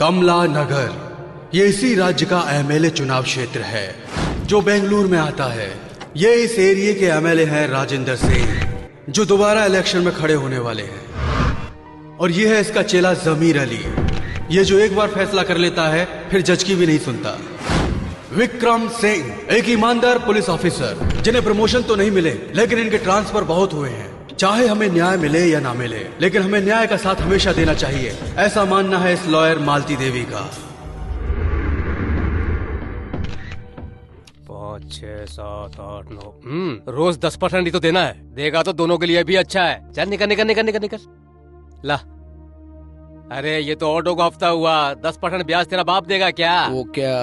कमला नगर ये इसी राज्य का एमएलए चुनाव क्षेत्र है जो बेंगलुरु में आता है। ये इस एरिया के एमएलए हैं राजेंद्र सिंह, जो दोबारा इलेक्शन में खड़े होने वाले हैं। और ये है इसका चेला जमीर अली, ये जो एक बार फैसला कर लेता है फिर जज की भी नहीं सुनता। विक्रम सिंह, एक ईमानदार पुलिस ऑफिसर जिन्हें प्रमोशन तो नहीं मिले लेकिन इनके ट्रांसफर बहुत हुए हैं। चाहे हमें न्याय मिले या ना मिले, लेकिन हमें न्याय का साथ हमेशा देना चाहिए, ऐसा मानना है इस लॉयर मालती देवी का। 5, 6, 7, 8, 9 रोज 10% ही तो देना है। देगा तो दोनों के लिए भी अच्छा है। चल निकल निकल निकल निकल निकल। ला, अरे ये तो ऑटो का हफ्ता हुआ। 10% ब्याज तेरा बाप देगा क्या? वो क्या?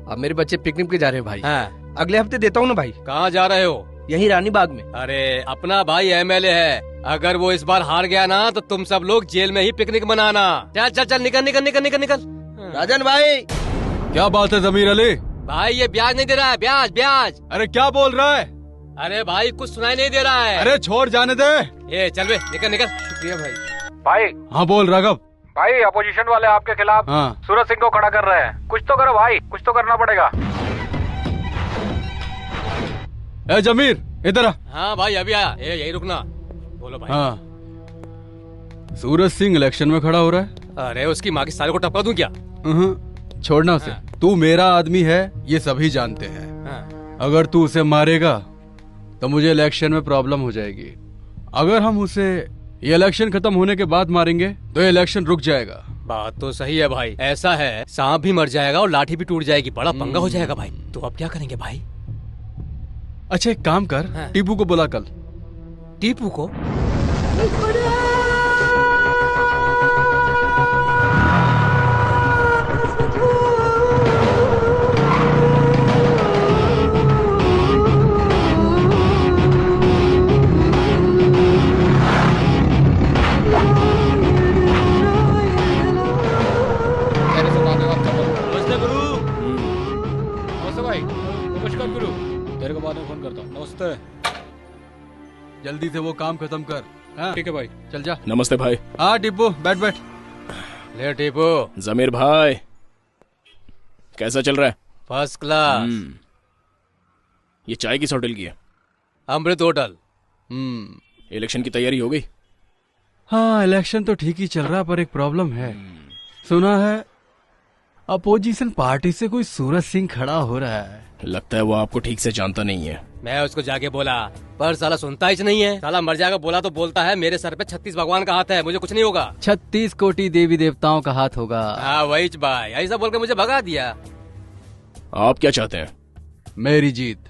अब मेरे बच्चे पिकनिक पे जा रहे हैं भाई। हाँ। अगले हफ्ते देता हूँ ना भाई। कहाँ जा रहे हो? यही रानी बाग में। अरे अपना भाई एमएलए है, अगर वो इस बार हार गया ना तो तुम सब लोग जेल में ही पिकनिक मनाना। चल चल चल निकल निकल निकल निकल निकल। राजन भाई, क्या बात है जमीर अली? भाई ये ब्याज नहीं दे रहा है, ब्याज ब्याज। अरे क्या बोल रहा है? अरे भाई कुछ सुनाई नहीं दे रहा है। अरे छोड़ जाने दे। ये चल बे, निकल निकल। शुक्रिया भाई। भाई हाँ बोल राघव। भाई अपोजिशन वाले आपके खिलाफ हाँ। सूरज सिंह को खड़ा कर रहे हैं। कुछ तो करो भाई, कुछ तो करना पड़ेगा। ए जमीर इधर आ। हाँ भाई अभी आया। यही रुकना। बोलो भाई। हाँ, सूरज सिंह इलेक्शन में खड़ा हो रहा है। अरे उसकी माँ की साले को टपका दूं क्या? छोड़ना उसे। हाँ। तू मेरा आदमी है, ये सभी जानते हैं। हाँ। अगर तू उसे मारेगा तो मुझे इलेक्शन में प्रॉब्लम हो जाएगी। अगर हम उसे ये इलेक्शन खत्म होने के बाद मारेंगे तो ये इलेक्शन रुक जाएगा। बात तो सही है भाई। ऐसा है, सांप भी मर जाएगा और लाठी भी टूट जाएगी। बड़ा पंगा हो जाएगा भाई। तो अब क्या करेंगे भाई? अच्छा एक काम कर, हाँ। टीपू को बुला कल। टीपू को? जल्दी से वो काम खत्म कर। हाँ? ठीक है भाई। चल जा। नमस्ते भाई। हाँ टिप्पू बैठ बैठ। ले टीपू। जमीर भाई कैसा चल रहा है? First class. ये चाय किस होटल की है? अमृत होटल। इलेक्शन की तैयारी हो गई? हाँ इलेक्शन तो ठीक ही चल रहा, पर एक प्रॉब्लम है। सुना है अपोजिशन पार्टी से कोई सूरज सिंह खड़ा हो रहा है। लगता है वो आपको ठीक से जानता नहीं है। मैं उसको जाके बोला, पर साला सुनता ही नहीं है। साला मर जाएगा बोला तो बोलता है मेरे सर पे 36 भगवान का हाथ है, मुझे कुछ नहीं होगा। 36 कोटि देवी देवताओं का हाथ होगा। हाँ वही भाई, ऐसा बोल के मुझे भगा दिया। आप क्या चाहते हैं? मेरी जीत।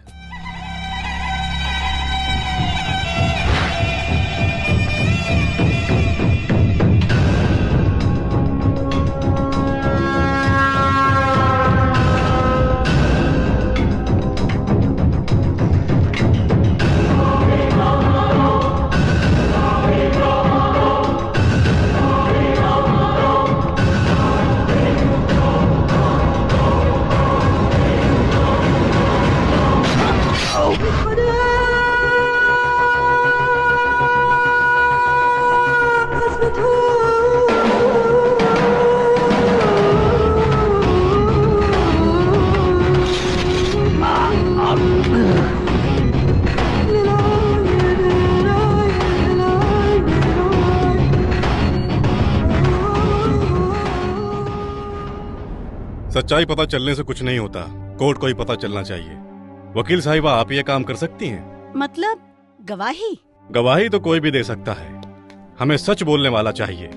सच्चाई पता चलने से कुछ नहीं होता, कोर्ट को ही पता चलना चाहिए। वकील साहिबा आप ये काम कर सकती हैं? मतलब गवाही? गवाही तो कोई भी दे सकता है, हमें सच बोलने वाला चाहिए।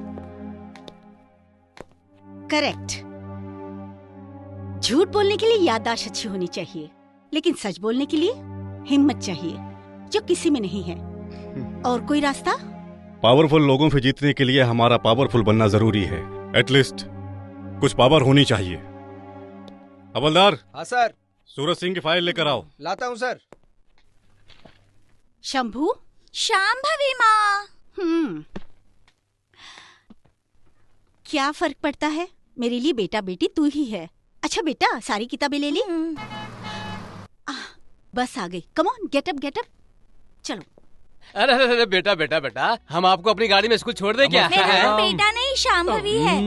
करेक्ट। झूठ बोलने के लिए याददाश्त अच्छी होनी चाहिए, लेकिन सच बोलने के लिए हिम्मत चाहिए, जो किसी में नहीं है। और कोई रास्ता? पावरफुल लोगों से जीतने के लिए हमारा पावरफुल बनना जरूरी है। एटलीस्ट कुछ पावर होनी चाहिए। हवलदार। हाँ सर। सूरज सिंह की फाइल लेकर आओ। लाता हूँ सर। शंभू। शांभवी माँ। क्या फर्क पड़ता है, मेरे लिए बेटा बेटी तू ही है। अच्छा बेटा सारी किताबें ले ली? बस आ गई। कम ऑन गेट अप चलो। अरे अरे बेटा बेटा बेटा, हम आपको अपनी गाड़ी में स्कूल छोड़ दे क्या? मेरा बेटा नहीं शांभवी है।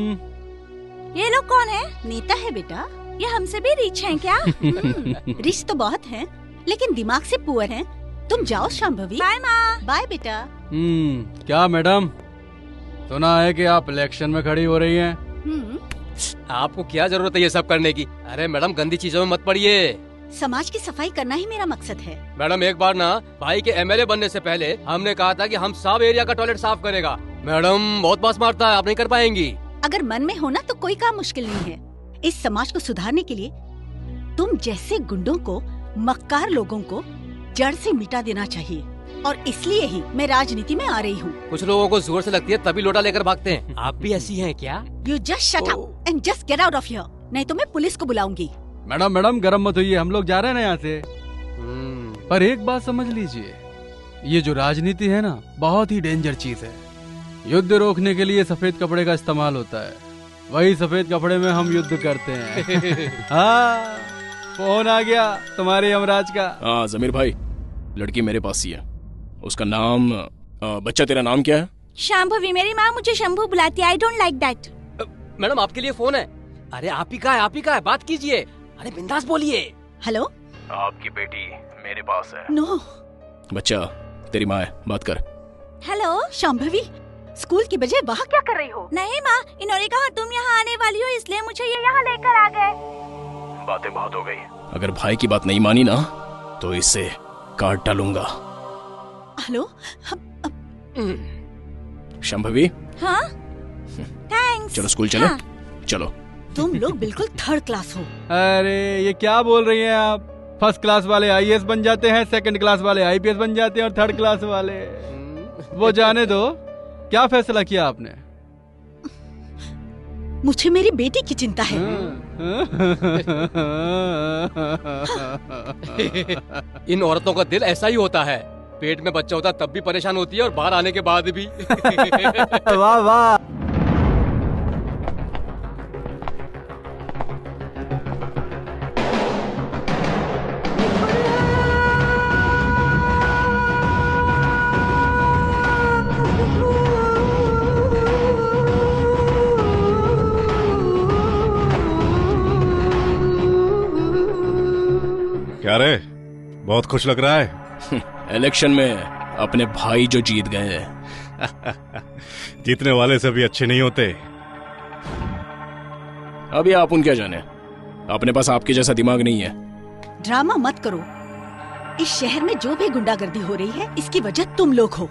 ये लोग कौन है? नेता है बेटा। ये हमसे भी रिच हैं क्या? रिश्त तो बहुत हैं, लेकिन दिमाग से पुअर हैं। तुम जाओ शांभवी। बाय माँ। बाय बेटा। क्या मैडम, सुना है कि आप इलेक्शन में खड़ी हो रही हैं? आपको क्या जरूरत है ये सब करने की? अरे मैडम, गंदी चीजों में मत पड़िए। समाज की सफाई करना ही मेरा मकसद है। मैडम, एक बार ना भाई के एमएलए बनने से पहले हमने कहा था कि हम सब एरिया का टॉयलेट साफ करेगा। मैडम बहुत पास मारता है, आप नहीं कर पाएंगी। अगर मन में हो ना तो कोई काम मुश्किल नहीं है। इस समाज को सुधारने के लिए तुम जैसे गुंडों को, मक्कार लोगों को जड़ से मिटा देना चाहिए, और इसलिए ही मैं राजनीति में आ रही हूँ। कुछ लोगों को जोर से लगती है तभी लोटा लेकर भागते हैं। आप भी ऐसी हैं क्या? You just shut up and just get out of here, नहीं तो मैं पुलिस को बुलाऊंगी। मैडम गरम मत होइए, हम लोग जा रहे हैं ना यहाँ से। पर एक बात समझ लीजिए, ये जो राजनीति है ना, बहुत ही डेंजर चीज है। युद्ध रोकने के लिए सफेद कपड़े का इस्तेमाल होता है, वही सफेद कपड़े में हम युद्ध करते हैं। हाँ, फोन आ गया तुम्हारे यमराज का। हाँ जमीर भाई, लड़की मेरे पास ही है। उसका नाम बच्चा, तेरा नाम क्या है? शांभवी। मेरी माँ मुझे शंभू बुलाती है। I don't like that. Madam आपके लिए फोन है। अरे आप ही का है, आप ही का है, बात कीजिए। अरे बिंदास बोलिए। हेलो। आपकी बेटी मेरे पास है। नो। बच्चा, तेरी माँ है, बात कर। हेलो शांभवी, स्कूल की बजाय वहाँ क्या कर रही हो? नहीं माँ, इन्होंने कहा तुम यहाँ आने वाली हो, इसलिए मुझे ये यहाँ लेकर आ गए। बातें बहुत हो गई। अगर भाई की बात नहीं मानी ना तो इसे काट डालूंगा। हेलो। शंभवी। हाँ थैंक्स। चलो स्कूल चलो। हाँ। चलो। तुम लोग बिल्कुल थर्ड क्लास हो। अरे ये क्या बोल रही हैं आप? फर्स्ट क्लास वाले आईएएस बन जाते हैं, सेकंड क्लास वाले आईपीएस बन जाते हैं, और थर्ड क्लास वाले वो जाने दो। क्या फैसला किया आपने? मुझे मेरी बेटी की चिंता है। इन औरतों का दिल ऐसा ही होता है, पेट में बच्चा होता तब भी परेशान होती है और बाहर आने के बाद भी। वाह वाह। क्या रे, बहुत खुश लग रहा है? इलेक्शन में अपने भाई जो जीत गए। जीतने वाले से भी अच्छे नहीं होते। अभी आप उन क्या जाने, अपने पास आपके जैसा दिमाग नहीं है। ड्रामा मत करो। इस शहर में जो भी गुंडागर्दी हो रही है, इसकी वजह तुम लोग हो।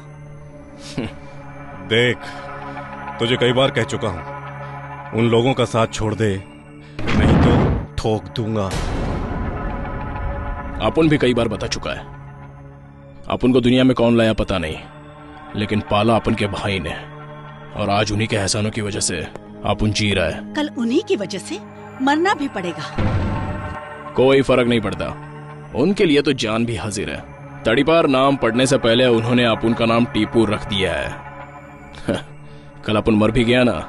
देख, तुझे कई बार कह चुका हूं, उन लोगों का साथ छोड़ दे, नहीं तो ठोक दूंगा। अपन भी कई बार बता चुका है। अपन को दुनिया में कौन लाया पता नहीं, लेकिन पाला अपन के भाई ने, और आज उन्हीं के एहसानों की वजह से अपन जी रहा है। कल उन्हीं की वजह से मरना भी पड़ेगा। कोई फर्क नहीं पड़ता, उनके लिए तो जान भी हाजिर है। तड़ीपार नाम पढ़ने से पहले उन्होंने अपन का नाम टीपू रख दिया है। कल अपन मर भी गया ना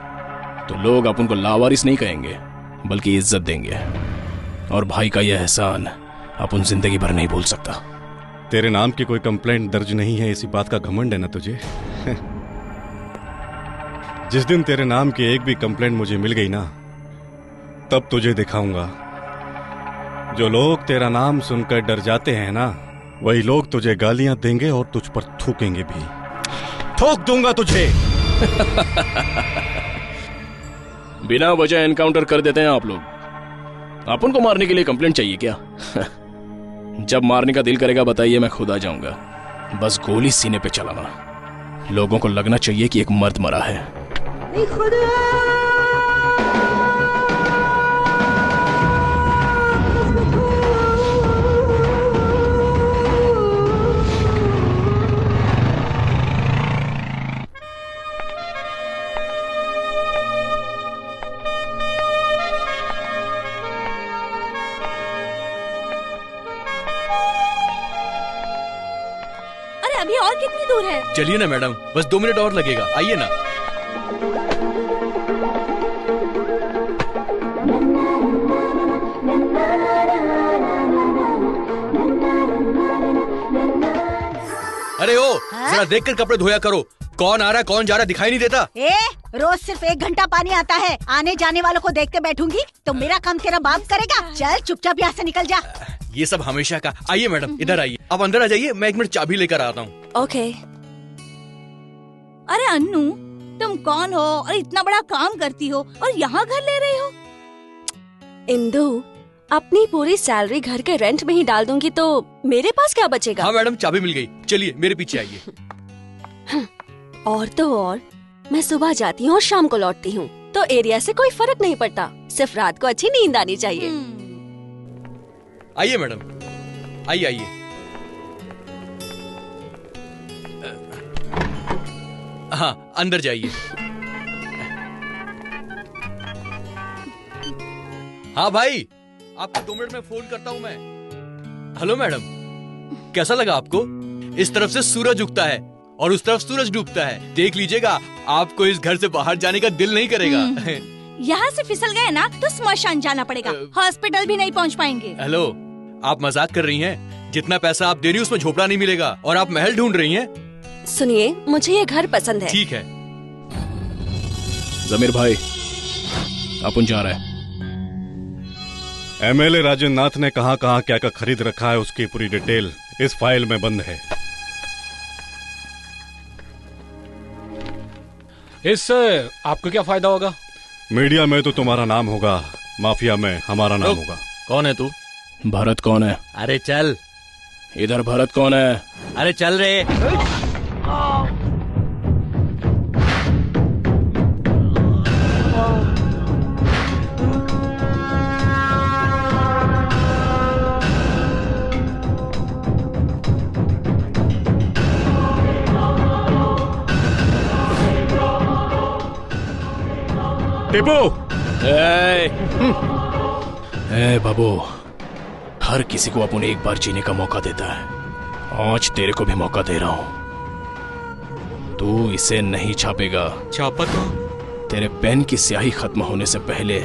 तो लोग अपन को लावारिस नहीं कहेंगे, बल्कि इज्जत देंगे। और भाई का यह एहसान अपन जिंदगी भर नहीं भूल सकता। तेरे नाम की कोई कंप्लेंट दर्ज नहीं है, इसी बात का घमंड है ना तुझे? जिस दिन तेरे नाम की एक भी कंप्लेंट मुझे मिल गई ना, तब तुझे दिखाऊंगा। जो लोग तेरा नाम सुनकर डर जाते हैं ना, वही लोग तुझे गालियां देंगे और तुझ पर थूकेंगे भी। ठोक दूंगा तुझे। बिना वजह एनकाउंटर कर देते हैं आप लोग। अपन को मारने के लिए कंप्लेंट चाहिए क्या? जब मारने का दिल करेगा बताइए, मैं खुद आ जाऊंगा। बस गोली सीने पे चलाना, लोगों को लगना चाहिए कि एक मर्द मरा है। अरे अभी और कितनी दूर है? चलिए ना मैडम, बस 2 मिनट और लगेगा, आइए ना। अरे ओ, जरा देखकर कपड़े धोया करो। कौन आ रहा है कौन जा रहा है दिखाई नहीं देता। ए, रोज सिर्फ 1 घंटा पानी आता है। आने जाने वालों को देखते बैठूंगी तो मेरा काम तेरा बाप करेगा। चल चुपचाप यहाँ से निकल जा। ये सब हमेशा का। आइए मैडम, इधर आइए। आप अंदर आ जाइए, मैं 1 मिनट चाबी लेकर आता हूँ। ओके। अरे अन्नू, तुम कौन हो और इतना बड़ा काम करती हो और यहाँ घर ले रही हो? इंदु, अपनी पूरी सैलरी घर के रेंट में ही डाल दूंगी तो मेरे पास क्या बचेगा? हाँ मैडम, चाबी मिल गई। चलिए मेरे पीछे आइए। और तो और, मैं सुबह जाती हूँ और शाम को लौटती हूँ, तो एरिया से कोई फर्क नहीं पड़ता। सिर्फ रात को अच्छी नींद आनी चाहिए। आइए मैडम, आइए आइए। हाँ, अंदर जाइए। हाँ भाई, आपको 2 मिनट में फोन करता हूँ मैं। हेलो मैडम, कैसा लगा आपको? इस तरफ से सूरज उगता है और उस तरफ सूरज डूबता है। देख लीजिएगा, आपको इस घर से बाहर जाने का दिल नहीं करेगा। यहाँ से फिसल गए ना तो स्मशान जाना पड़ेगा। हॉस्पिटल भी नहीं पहुँच पाएंगे। हेलो, आप मजाक कर रही हैं? जितना पैसा आप दे रही हैं उसमें झोपड़ा नहीं मिलेगा और आप महल ढूंढ रही हैं। सुनिए, मुझे ये घर पसंद है। ठीक है। जमीर भाई, अपन जा रहे हैं। एमएलए राजेंद्र नाथ ने कहां कहां क्या क्या खरीद रखा है उसकी पूरी डिटेल इस फाइल में बंद है। इससे आपको क्या फायदा होगा? मीडिया में तो तुम्हारा नाम होगा, माफिया में हमारा नाम होगा। कौन है तू? भरत कौन है? अरे चल। इधर भरत कौन है? अरे चल रे। टीपू! ए बाबू, हर किसी को अपन एक बार जीने का मौका देता है। आज तेरे को भी मौका दे रहा हूं। तू इसे नहीं छापेगा। छापा तो? तेरे पेन की स्याही खत्म होने से पहले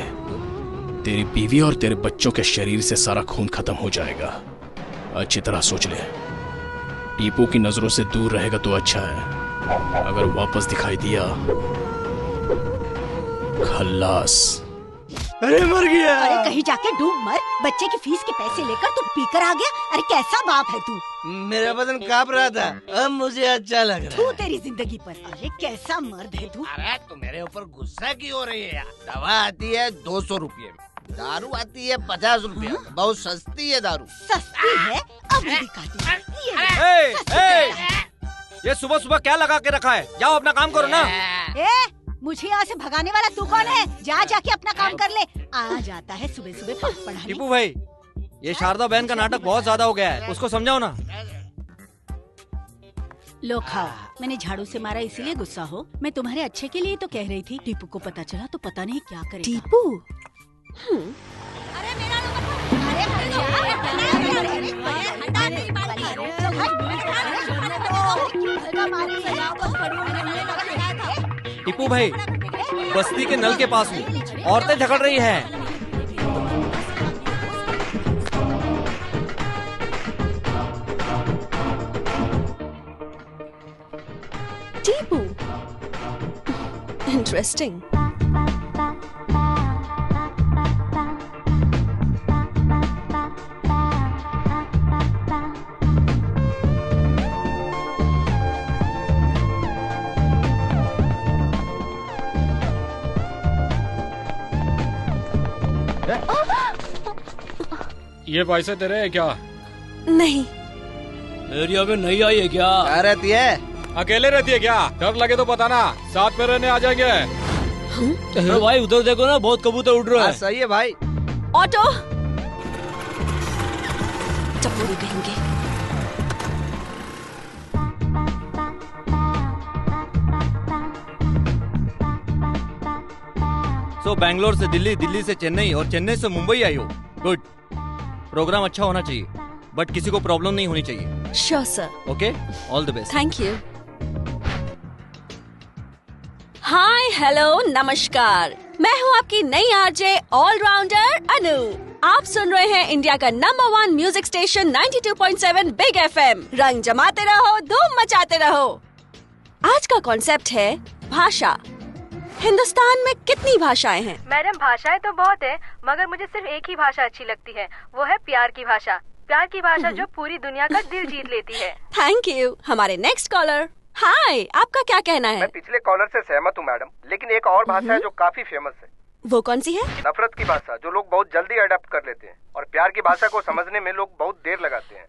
तेरी बीवी और तेरे बच्चों के शरीर से सारा खून खत्म हो जाएगा। अच्छी तरह सोच ले। टीपू की नजरों से दूर रहेगा तो अच्छा है, अगर वापस दिखाई दिया खल्लास। अरे मर गया। अरे कहीं जाके डूब मर। बच्चे की फीस के पैसे लेकर तू पीकर आ गया। अरे कैसा बाप है तू? मेरा बदन कांप रहा था, अब मुझे अच्छा लग रहा है। तू तेरी जिंदगी पर। अरे कैसा मर्द है तू। अरे तू मेरे ऊपर गुस्सा क्यों हो रही है यार? दवा आती है 200 रुपये में, दारू आती है 50 रुपये में। बहुत सस्ती है दारू। सस्ती है? अब दिखाती हूँ। ये सुबह सुबह क्या लगा के रखा है? जाओ अपना काम करो ना। मुझे यहाँ से भगाने वाला तू कौन है? जा जाके अपना काम कर ले। आ जाता है सुबह सुबह पाठ पढ़ाने। टीपू भाई, ये शारदा बहन का नाटक बहुत ज्यादा हो गया है, उसको समझाओ ना। लो खाओ। मैंने झाड़ू से मारा इसीलिए गुस्सा हो? मैं तुम्हारे अच्छे के लिए तो कह रही थी। टीपू को पता चला तो पता नहीं क्या करे। टीपू? अरे मेरा टीपू भाई, बस्ती के नल के पास हूँ, औरतें झगड़ रही हैं। टीपू? इंटरेस्टिंग। ये पैसे तेरे है क्या? नहीं। एरिया में नहीं आई है क्या? क्या रहती है? अकेले रहती है क्या? डर लगे तो बताना, साथ में रहने आ जाएंगे। तो भाई उधर देखो ना, बहुत कबूतर उड़ रहे हैं। सही है भाई। ऑटो! चप्पू कहेंगे। सो बैंगलोर से दिल्ली, दिल्ली से चेन्नई और चेन्नई से मुंबई आई हो। गुड। प्रोग्राम अच्छा होना चाहिए, बट किसी को प्रॉब्लम नहीं होनी चाहिए। Sure sir. Okay, all the best. Thank you. Hi, hello, नमस्कार। मैं हूँ आपकी नई आरजे ऑलराउंडर अनु। आप सुन रहे हैं इंडिया का number 1 music station 92.7 big FM। रंग जमाते रहो, धूम मचाते रहो। आज का कॉन्सेप्ट है भाषा। हिंदुस्तान में कितनी भाषाएं हैं? मैडम भाषाएं तो बहुत है, मगर मुझे सिर्फ एक ही भाषा अच्छी लगती है, वो है प्यार की भाषा। प्यार की भाषा जो पूरी दुनिया का दिल जीत लेती है। Thank you. हमारे नेक्स्ट कॉलर। हाय, आपका क्या कहना है? मैं पिछले कॉलर से सहमत हूँ मैडम, लेकिन एक और भाषा है जो काफी फेमस है। वो कौन सी है? नफरत की भाषा, जो लोग बहुत जल्दी अडॉप्ट कर लेते हैं, और प्यार की भाषा को समझने में लोग बहुत देर लगाते हैं।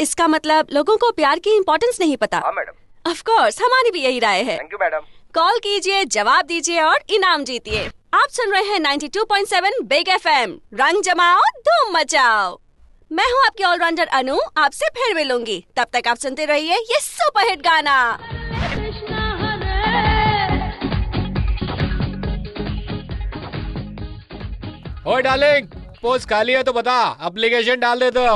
इसका मतलब लोगों को प्यार की इम्पोर्टेंस नहीं पता। हाँ मैडम। ऑफ कोर्स, हमारी भी यही राय है। Thank you madam. कॉल कीजिए, जवाब दीजिए और इनाम जीतिए। आप सुन रहे हैं 92.7 बिग FM। रंग जमाओ, धूम मचाओ। मैं हूँ आपकी ऑलराउंडर अनु, आपसे फिर मिलूंगी। तब तक आप सुनते रहिए ये सुपरहिट गाना। ओए डार्लिंग, पोस्ट खाली है तो बता, एप्लीकेशन डाल दे तो।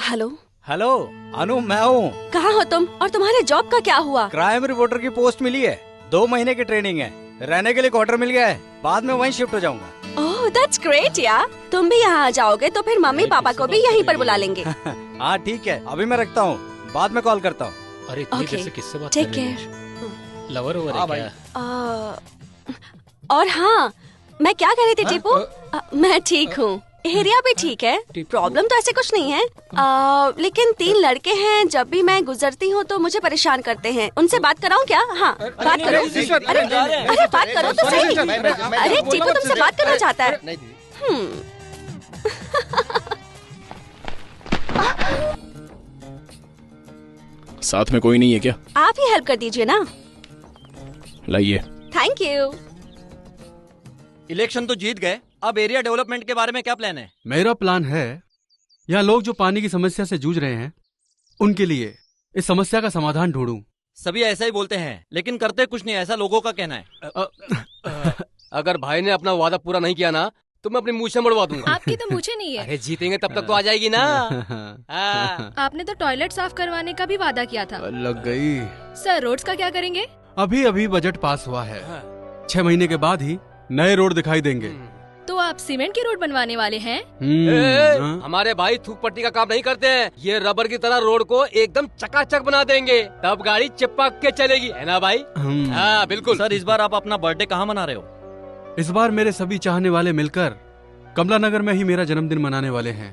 हेलो हेलो अनु, मैं हूँ। कहाँ हो तुम और तुम्हारे जॉब का क्या हुआ? क्राइम रिपोर्टर की पोस्ट मिली है, 2 महीने की ट्रेनिंग है, रहने के लिए क्वार्टर मिल गया है, बाद में वहीं शिफ्ट हो जाऊंगा। ओह दैट्स ग्रेट यार। तुम भी यहाँ आ जाओगे तो फिर मम्मी पापा को भी यहीं पर बुला लेंगे। हाँ ठीक है, अभी मैं रखता हूँ, बाद में कॉल करता हूँ। अरे इतनी देर से किससे बात टेक कर रही केयर। लवर ओवर है क्या? और हाँ, मैं क्या कह रही थी टीपू? मैं ठीक हूँ, एरिया भी ठीक है, प्रॉब्लम तो ऐसे कुछ नहीं है। लेकिन 3 लड़के हैं, जब भी मैं गुजरती हूँ तो मुझे परेशान करते हैं। उनसे बात कराऊँ क्या? हाँ बात करो। अरे बात करो तो सही। अरे टीपू तुमसे बात करना चाहता है। साथ में कोई नहीं है क्या? आप ही हेल्प कर दीजिए ना। लाइए। Thank you. इलेक्शन तो जीत गए, अब एरिया डेवलपमेंट के बारे में क्या प्लान है? मेरा प्लान है, यहाँ लोग जो पानी की समस्या से जूझ रहे हैं उनके लिए इस समस्या का समाधान ढूंढूं। सभी ऐसा ही बोलते हैं, लेकिन करते कुछ नहीं, ऐसा लोगों का कहना है। अगर भाई ने अपना वादा पूरा नहीं किया ना तो मैं अपनी मूछें मड़वा दूंगा। आपकी तो मुझे नहीं है। अरे जीतेंगे तब तक तो आ जाएगी ना। आपने तो टॉयलेट साफ करवाने का भी वादा किया था। लग गई। सर रोड्स का क्या करेंगे? अभी अभी बजट पास हुआ है, 6 महीने के बाद ही नए रोड दिखाई देंगे। तो आप सीमेंट की रोड बनवाने वाले हैं? हमारे भाई थूक पट्टी का काम नहीं करते हैं, ये रबर की तरह रोड को एकदम चकाचक बना देंगे, तब गाड़ी चिपक के चलेगी, है ना भाई? हाँ बिल्कुल। सर इस बार आप अपना बर्थडे कहाँ मना रहे हो? इस बार मेरे सभी चाहने वाले मिलकर कमला नगर में ही मेरा जन्मदिन मनाने वाले हैं।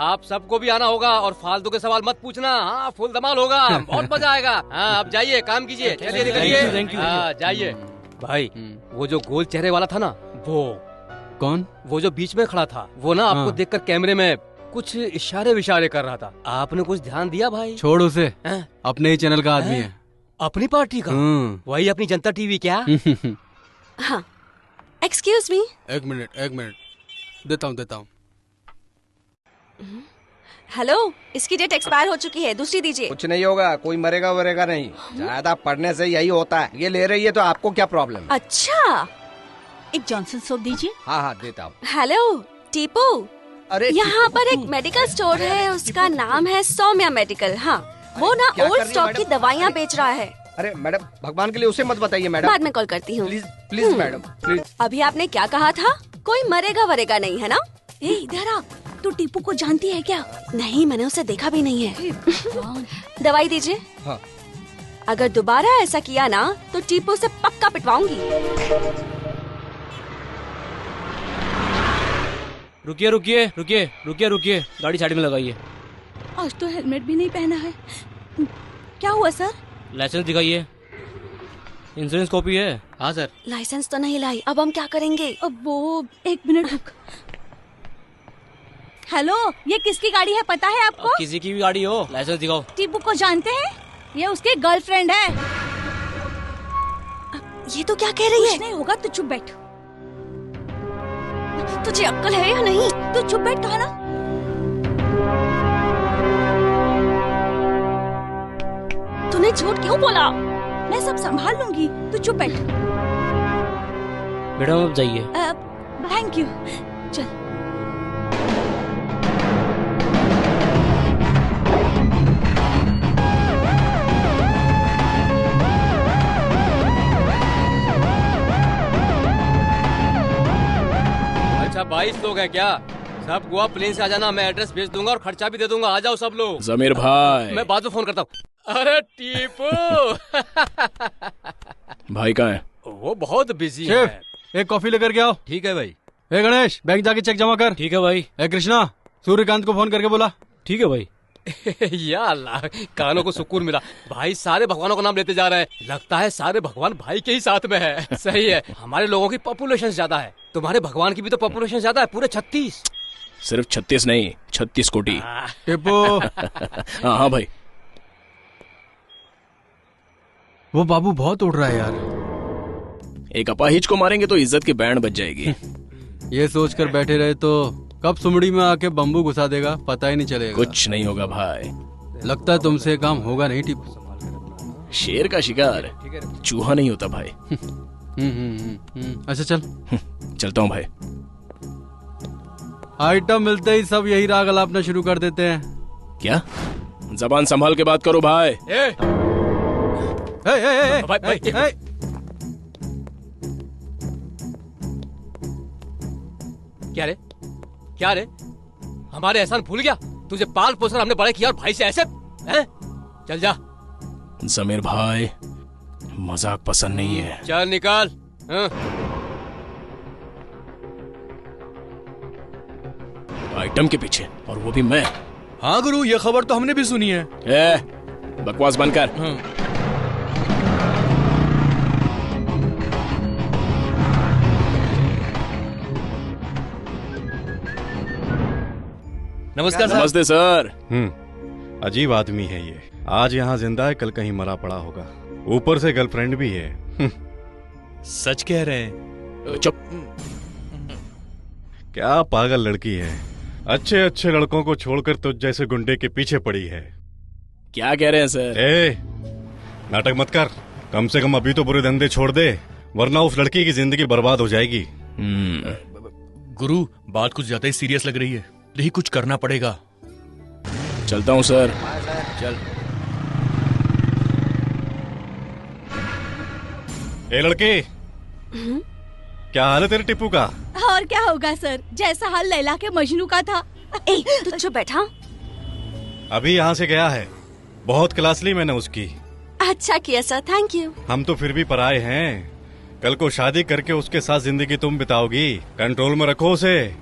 आप सबको भी आना होगा और फालतू के सवाल मत पूछना। हाँ फुल धमाल होगा, बहुत मजा आएगा। हाँ अब जाइए, काम कीजिए, चलिए निकलिए। हाँ जाइए। भाई वो जो गोल चेहरे वाला था ना, वो कौन? वो जो बीच में खड़ा था, वो ना आपको देखकर कैमरे में कुछ इशारे विशारे कर रहा था। आपने कुछ ध्यान दिया भाई? छोड़ उसे, अपने ही चैनल का आदमी है। अपनी पार्टी का? वही अपनी जनता टीवी क्या? हाँ एक्सक्यूज मी। एक मिनट देता हूँ। हेलो, इसकी डेट एक्सपायर हो चुकी है, दूसरी दीजिए। कुछ नहीं होगा, कोई मरेगा वरेगा नहीं, ज्यादा पढ़ने से यही होता है। ये ले रही है तो आपको क्या प्रॉब्लम? अच्छा, एक जॉनसन सोप दीजिए। हाँ देता हूँ। हेलो टीपू, अरे यहाँ पर एक मेडिकल स्टोर है, उसका नाम है सौम्या मेडिकल। हाँ वो ना ओल्ड स्टॉक की दवाइयाँ बेच रहा है। अरे मैडम भगवान के लिए उसे मत बताइए मैडम। बाद में कॉल करती हूँ। Please madam please. अभी आपने क्या कहा था? कोई मरेगा वरेगा नहीं, है ना? ए इधर आ, तू टीपू को जानती है क्या? नहीं, मैंने उसे देखा भी नहीं है। दवाई दीजिए। हाँ। अगर दोबारा ऐसा किया ना तो टीपू से पक्का पिटवाऊंगी। रुकिए, गाड़ी साइड में लगाइए। आज तो हेलमेट भी नहीं पहना है, क्या हुआ सर? लाइसेंस दिखाइए। इंश्योरेंस कॉपी है? हाँ सर। लाइसेंस तो नहीं लाई, अब हम क्या करेंगे? अब वो 1 मिनट रुक। हेलो, ये किसकी गाड़ी है पता है आपको? किसी की भी गाड़ी हो, लाइसेंस दिखाओ। टीपू को जानते हैं? ये उसकी गर्लफ्रेंड है। ये तो क्या कह रही है? कुछ नहीं होगा, तू चुप बैठ। तुझे अक्ल है या नहीं? तू चुप बैठ, कहा ना। तूने झूठ क्यों बोला? मैं सब संभाल लूंगी, तू चुप बैठ। मैडम अब जाइए। थैंक यू, चल। अच्छा 22 लोग हैं क्या? सब गोवा प्लेन से आ जाना, मैं एड्रेस भेज दूंगा और खर्चा भी दे दूंगा। आ जाओ सब लोग। जमीर भाई। मैं बाद में फोन करता हूँ। अरे टीपू भाई कहाँ है? वो बहुत बिजी शेफ, है। एक कॉफी लेकर के आओ। ठीक है भाई। ए गणेश, बैंक जाके चेक जमा कर। ठीक है भाई। ए कृष्णा, सूर्यकांत को फोन करके बोला। ठीक है भाई। या अल्लाह, कानों को सुकून मिला। भाई सारे भगवानों का नाम लेते जा रहे हैं। लगता है सारे भगवान भाई के ही साथ में है। सही है, हमारे लोगों की पॉपुलेशन ज्यादा है, तुम्हारे भगवान की भी तो पॉपुलेशन ज्यादा है, पूरे 36। सिर्फ 36 नहीं, 36 कोटी। टिप्पू। हाँ भाई। वो बाबू बहुत उड़ रहा है यार। एक अपाहिज को मारेंगे तो इज्जत की बैंड बच जाएगी। ये सोचकर बैठे रहे तो कब सुमड़ी में आके बम्बू घुसा देगा पता ही नहीं चलेगा। कुछ नहीं होगा भाई। लगता है तुमसे काम होगा नहीं टिप्पू। शेर का शिकार चूहा नहीं होता भाई। अच्छा चल। चलता हूँ भाई। आइटम मिलते ही सब यही राग अलापना शुरू कर देते हैं। क्या? जबान संभाल के बात करो भाई। भाई क्या रे, क्या रे, हमारे एहसान भूल गया? तुझे पाल पोसकर हमने बड़े किया और भाई से ऐसे हैं? चल जा। जमीर भाई मजाक पसंद नहीं है। चल निकाल। आइटम के पीछे, और वो भी मैं। हाँ गुरु, ये खबर तो हमने भी सुनी है। बकवास बंद कर। नमस्कार सर। नमस्ते सर। अजीब आदमी है ये। आज यहाँ जिंदा है, कल कहीं मरा पड़ा होगा। ऊपर से गर्लफ्रेंड भी है। सच कह रहे हैं। चुप। क्या पागल लड़की है। अच्छे अच्छे लड़कों को छोड़कर तुझ जैसे गुंडे के पीछे पड़ी है। क्या कह रहे हैं सर? नाटक मत कर। कम से कम अभी तो बुरे धंधे छोड़ दे, वरना उस लड़की की जिंदगी बर्बाद हो जाएगी। गुरु, बात कुछ ज्यादा ही सीरियस लग रही है, यही कुछ करना पड़ेगा। चलता हूँ सर। चल। ए लड़के, क्या हाल है तेरे टिप्पू का? और क्या होगा सर, जैसा हाल लैला के मजनू का था। तू चुप बैठा। अभी यहाँ से गया है, बहुत क्लास ली मैंने उसकी। अच्छा किया सर, थैंक यू। हम तो फिर भी पराए हैं। कल को शादी करके उसके साथ जिंदगी तुम बिताओगी। कंट्रोल में रखो उसे।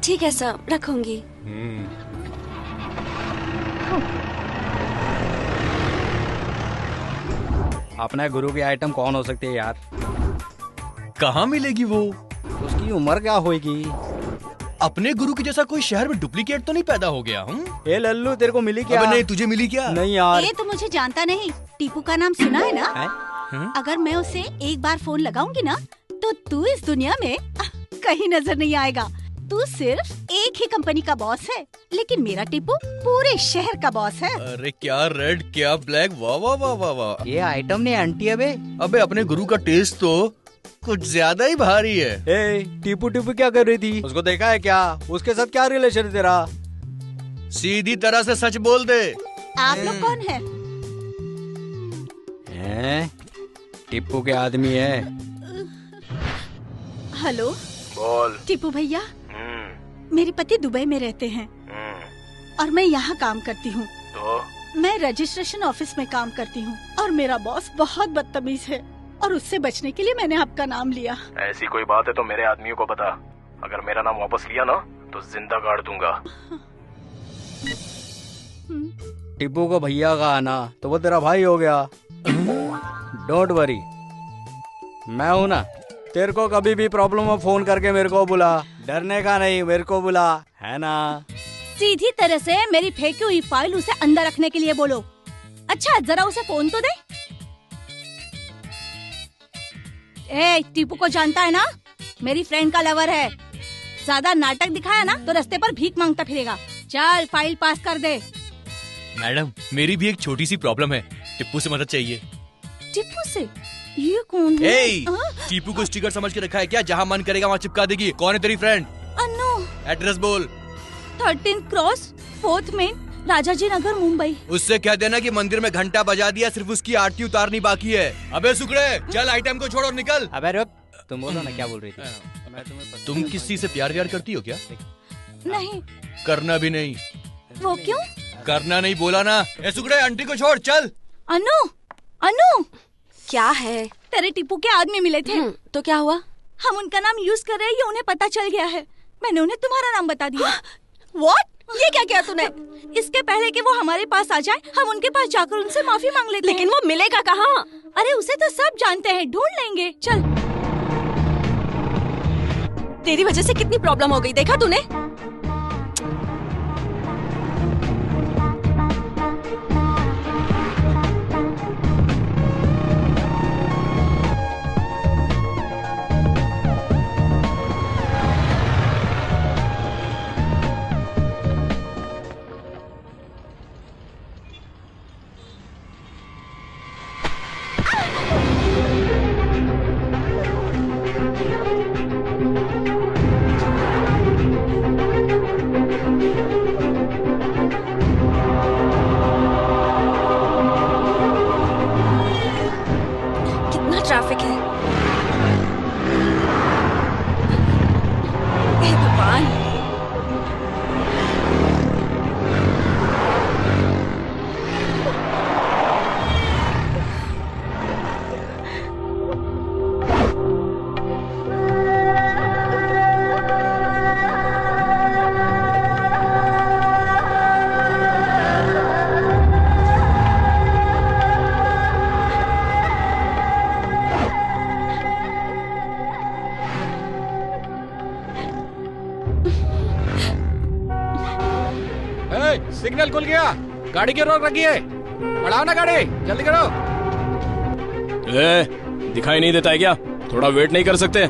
ठीक है सर, रखूंगी। अपने गुरु की आइटम कौन हो सकती है यार? कहाँ मिलेगी वो? उसकी उम्र क्या होगी? अपने गुरु के जैसा कोई शहर में डुप्लीकेट तो नहीं पैदा हो गया? ए लल्लू, तेरे को मिली क्या? अबे नहीं, तुझे मिली क्या? नहीं यार। ये तो मुझे जानता नहीं। टीपू का नाम सुना है ना? अगर मैं उसे एक बार फोन लगाऊंगी ना, तो तू इस दुनिया में कहीं नजर नहीं आएगा। तू सिर्फ एक ही कंपनी का बॉस है, लेकिन मेरा टिप्पू पूरे शहर का बॉस है। अरे क्या रेड, क्या ब्लैक, वाह वाह वाह वाह वाह। ये आइटम नहीं आंटी अबे। अबे अपने गुरु का टेस्ट तो कुछ ज्यादा ही भारी है। ए, टिप्पू टिप्पू क्या कर रही थी? उसको देखा है क्या? उसके साथ क्या रिलेशन है तेरा? सीधी तरह से सच बोल दे। आप लोग कौन है? टिप्पू के आदमी है। हेलो बोल। टिप्पू भैया, मेरे पति दुबई में रहते हैं और मैं यहाँ काम करती हूँ। तो? मैं रजिस्ट्रेशन ऑफिस में काम करती हूँ और मेरा बॉस बहुत बदतमीज है और उससे बचने के लिए मैंने आपका नाम लिया। ऐसी कोई बात है तो मेरे आदमियों को बता। अगर मेरा नाम वापस लिया ना तो जिंदा गाड़ दूंगा। टिप्पू को भैया का आना तो वो तेरा भाई हो गया। डोंट वरी, मैं हूँ ना। तेरे को कभी भी प्रॉब्लम हो फोन करके मेरे को बुला। डरने का नहीं, मेरे को बुला, है ना? सीधी तरह से मेरी फेंकी हुई फाइल उसे अंदर रखने के लिए बोलो। अच्छा जरा उसे फोन तो दे। ए, टीपू को जानता है ना, मेरी फ्रेंड का लवर है। ज्यादा नाटक दिखाया ना तो रास्ते पर भीख मांगता फिरेगा। चल फाइल पास कर दे। मैडम, मेरी भी एक छोटी सी प्रॉब्लम है, टिप्पू से मदद चाहिए। टिप्पू से? ये कौन है? टीपू को स्टिकर समझ के रखा है क्या? जहाँ मन करेगा वहाँ चिपका देगी। कौन है तेरी फ्रेंड? अनु। एड्रेस बोल। 13 क्रॉस 4th मेन, राजाजी नगर, मुंबई। उससे कह देना कि मंदिर में घंटा बजा दिया, सिर्फ उसकी आरती उतारनी बाकी है। अबे सुकड़े, चल आइटम को छोड़ और निकल। अबे रुक, तुम बोलो ना क्या बोल रही थी। तुम किसी से प्यार व्यार करती हो क्या? नहीं। करना भी नहीं। वो क्यों? करना नहीं बोला ना। ए सुगड़े, आंटी को छोड़, चल। अनु, अनु, क्या है? तेरे टीपू के आदमी मिले थे। तो क्या हुआ? हम उनका नाम यूज कर रहे हैं, ये उन्हें पता चल गया है। मैंने उन्हें तुम्हारा नाम बता दिया। What? ये क्या किया तूने? इसके पहले कि वो हमारे पास आ जाए, हम उनके पास जाकर उनसे माफी मांग लेते हैं। लेकिन वो मिलेगा कहाँ? अरे उसे तो सब जानते हैं, ढूंढ लेंगे। चल। तेरी वजह से कितनी प्रॉब्लम हो गई, देखा तूने? ट्रैफिक है। हे भगवान। सिग्नल खुल गया, गाड़ी की रोक रखी है, बढ़ाओ ना गाड़ी, जल्दी करो। दिखाई नहीं देता है क्या? थोड़ा वेट नहीं कर सकते?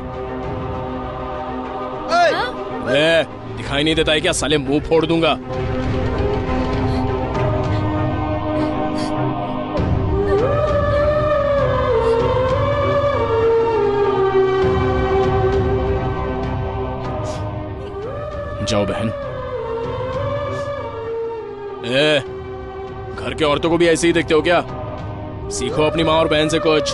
दिखाई नहीं देता है क्या? साले मुंह फोड़ दूंगा। जाओ बहन। घर के औरतों को भी ऐसे ही देखते हो क्या? सीखो अपनी माँ और बहन से कुछ।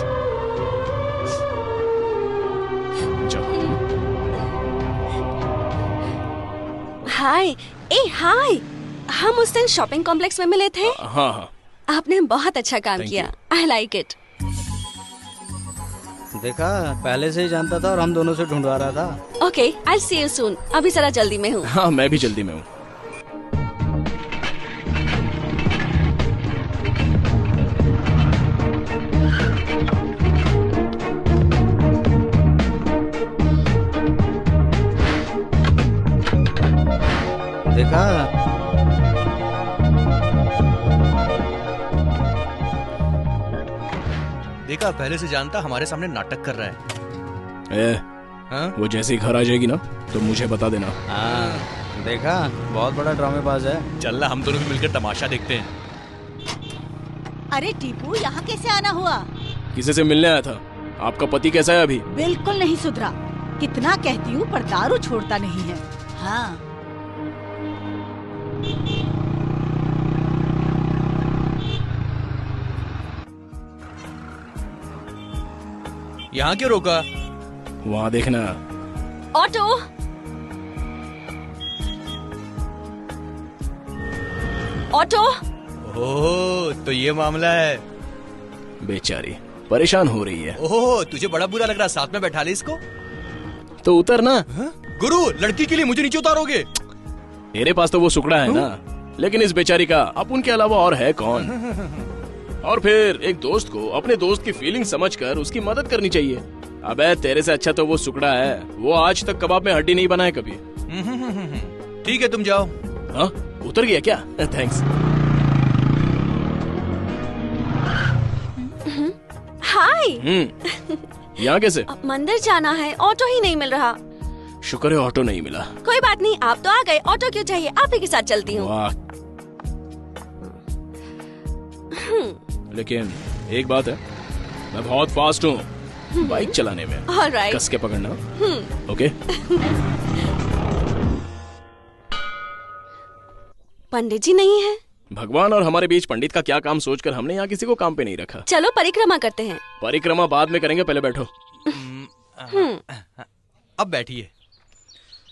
हाय। हाय, हम उस दिन शॉपिंग कॉम्प्लेक्स में मिले थे। हाँ हाँ। आपने बहुत अच्छा काम किया। I like it. देखा, पहले से ही जानता था और हम दोनों से ढूंढवा रहा था। Okay, I see you soon. अभी जरा जल्दी में हूँ। हाँ, मैं भी जल्दी में हूँ। देखा, देखा, पहले से जानता, हमारे सामने नाटक कर रहा है। वो जैसे ही घर आ जाएगी ना तो मुझे बता देना। हाँ, देखा, बहुत बड़ा ड्रामेबाज है। चल ना, हम दोनों भी मिलकर तमाशा देखते हैं। अरे टीपू, यहाँ कैसे आना हुआ? किसी से मिलने आया था। आपका पति कैसा है अभी? बिल्कुल नहीं सुधरा। कितना कहती हूँ पर दारू छोड़ता नहीं है। हाँ। यहाँ क्यों रोका? वहाँ देखना। ऑटो। ऑटो। ओह, तो ये मामला है। बेचारी परेशान हो रही है। ओह, तुझे बड़ा बुरा लग रहा, साथ में बैठा ले इसको। तो उतर ना। गुरु, लड़की के लिए मुझे नीचे उतारोगे? तेरे पास तो वो सुकड़ा है ना, लेकिन इस बेचारी का अपन के अलावा और है कौन? और फिर एक दोस्त को अपने दोस्त की फीलिंग समझकर उसकी मदद करनी चाहिए। अबे तेरे से अच्छा तो वो सुकड़ा है। वो आज तक कबाब में हड्डी नहीं बनाए कभी। ठीक है, तुम जाओ। हाँ, उतर गया क्या? थैंक्स। हाय। यहाँ कैसे? मंदिर जाना है, ऑटो ही नहीं मिल रहा। शुक्र है ऑटो नहीं मिला। कोई बात नहीं, आप तो आ गए, ऑटो क्यों चाहिए? आप ही के साथ चलती हूँ। लेकिन एक बात है, मैं बहुत फास्ट हूँ बाइक चलाने में। Alright. कस के पकड़ना। ओके। पंडित जी नहीं है। भगवान और हमारे बीच पंडित का क्या काम सोचकर हमने यहाँ किसी को काम पे नहीं रखा। चलो परिक्रमा करते हैं। परिक्रमा बाद में करेंगे, पहले बैठो। अब बैठिए।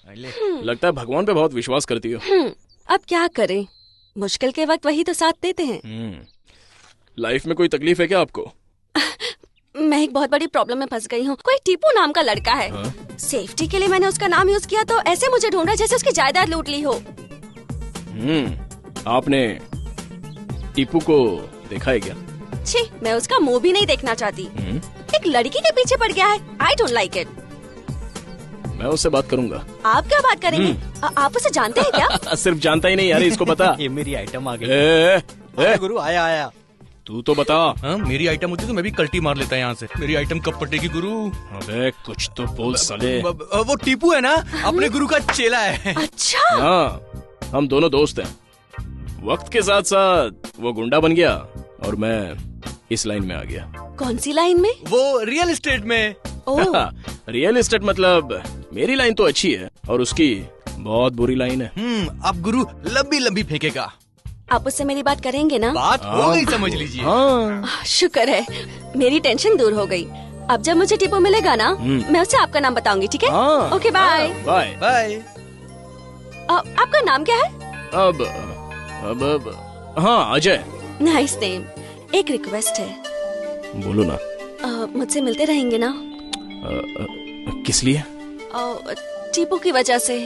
लगता है भगवान पे बहुत विश्वास करती हो। अब क्या करें, मुश्किल के वक्त वही तो साथ देते हैं। लाइफ में कोई तकलीफ है क्या आपको? मैं एक बहुत बड़ी प्रॉब्लम में फंस गई हूँ। कोई टीपू नाम का लड़का है। सेफ्टी के लिए मैंने उसका नाम यूज किया तो ऐसे मुझे ढूंढ रहा है जैसे उसकी जायदाद लूट ली हो। आपने टीपू को देखा है क्या? छी, मैं उसका मुंह भी नहीं देखना चाहती। एक लड़की के पीछे पड़ गया है। I don't like it. मैं उससे बात करूंगा। आप क्या बात करेंगे? आप उसे जानते हैं क्या? सिर्फ जानता ही नहीं यार, इसको बता। ये मेरी आइटम आ गई। गुरु आया। तू तो बता। मेरी आइटम होती तो मैं भी कल्टी मार लेता यहाँ से। मेरी आइटम कब पटेगी गुरु? अबे कुछ तो बोल साले। वो टीपू है ना, अपने गुरु का चेला है। अच्छा। हाँ, हम दोनों दोस्त हैं। वक्त के साथ साथ वो गुंडा बन गया और मैं इस लाइन में आ गया। कौन सी लाइन में? वो रियल एस्टेट में। रियल एस्टेट मतलब मेरी लाइन तो अच्छी है और उसकी बहुत बुरी लाइन है। अब गुरु लंबी लंबी फेंकेगा। आप उससे मेरी बात करेंगे ना? बात हो गई, समझ लीजिए। शुक्र है, मेरी टेंशन दूर हो गई। अब जब मुझे टीपू मिलेगा ना, मैं उसे आपका नाम बताऊंगी, ठीक है? Okay, bye bye bye. आपका नाम क्या है? अब हाँ, अजय। Nice name. एक रिक्वेस्ट है। बोलो ना। मुझसे मिलते रहेंगे ना? किस लिए? टीपू की वजह से।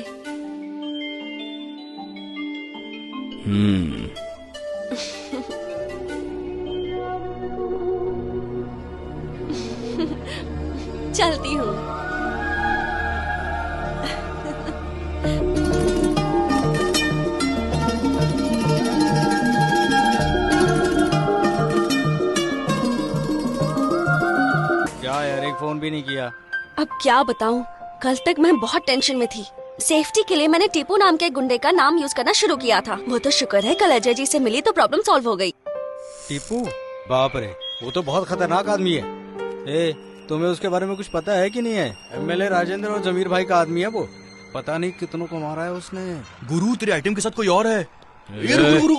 चलती हूँ। क्या यार, एक फोन भी नहीं किया। अब क्या बताऊं, कल तक मैं बहुत टेंशन में थी। सेफ्टी के लिए मैंने टीपू नाम के गुंडे का नाम यूज करना शुरू किया था। वो तो शुक्र है कल अजय जी से मिली तो प्रॉब्लम सॉल्व हो गई। टीपू? बाप रे, वो तो बहुत खतरनाक आदमी है। ए, तुम्हें उसके बारे में कुछ पता है कि नहीं है? एमएलए राजेंद्र और जमीर भाई का आदमी है वो। पता नहीं कितनों को मारा है उसने। गुरु तेरे आइटम के साथ कोई और है। गुरु,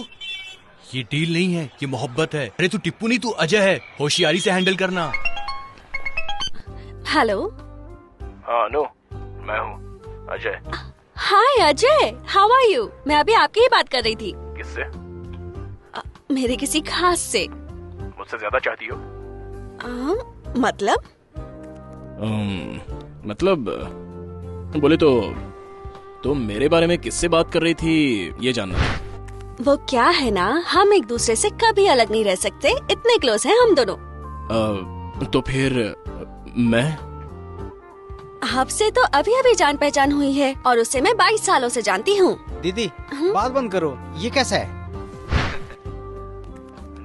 ये डील नहीं है, ये मोहब्बत है। अरे तू टिप्पू नहीं, तू अजय है। होशियारी से हैंडल करना। हेलो। हाँ अनु, मैं हूँ अजय। हाय अजय, हाउ आर यू? मैं अभी आपकी ही बात कर रही थी। किससे? मेरे किसी खास से। मुझसे ज्यादा चाहती हो? मतलब? मतलब बोले तो मेरे बारे में किससे बात कर रही थी ये जानना। वो क्या है ना, हम एक दूसरे से कभी अलग नहीं रह सकते, इतने क्लोज हैं हम दोनों। तो फिर मैं आपसे तो अभी अभी जान पहचान हुई है और उससे मैं 22 सालों से जानती हूँ। दीदी बात बंद करो, ये कैसा है?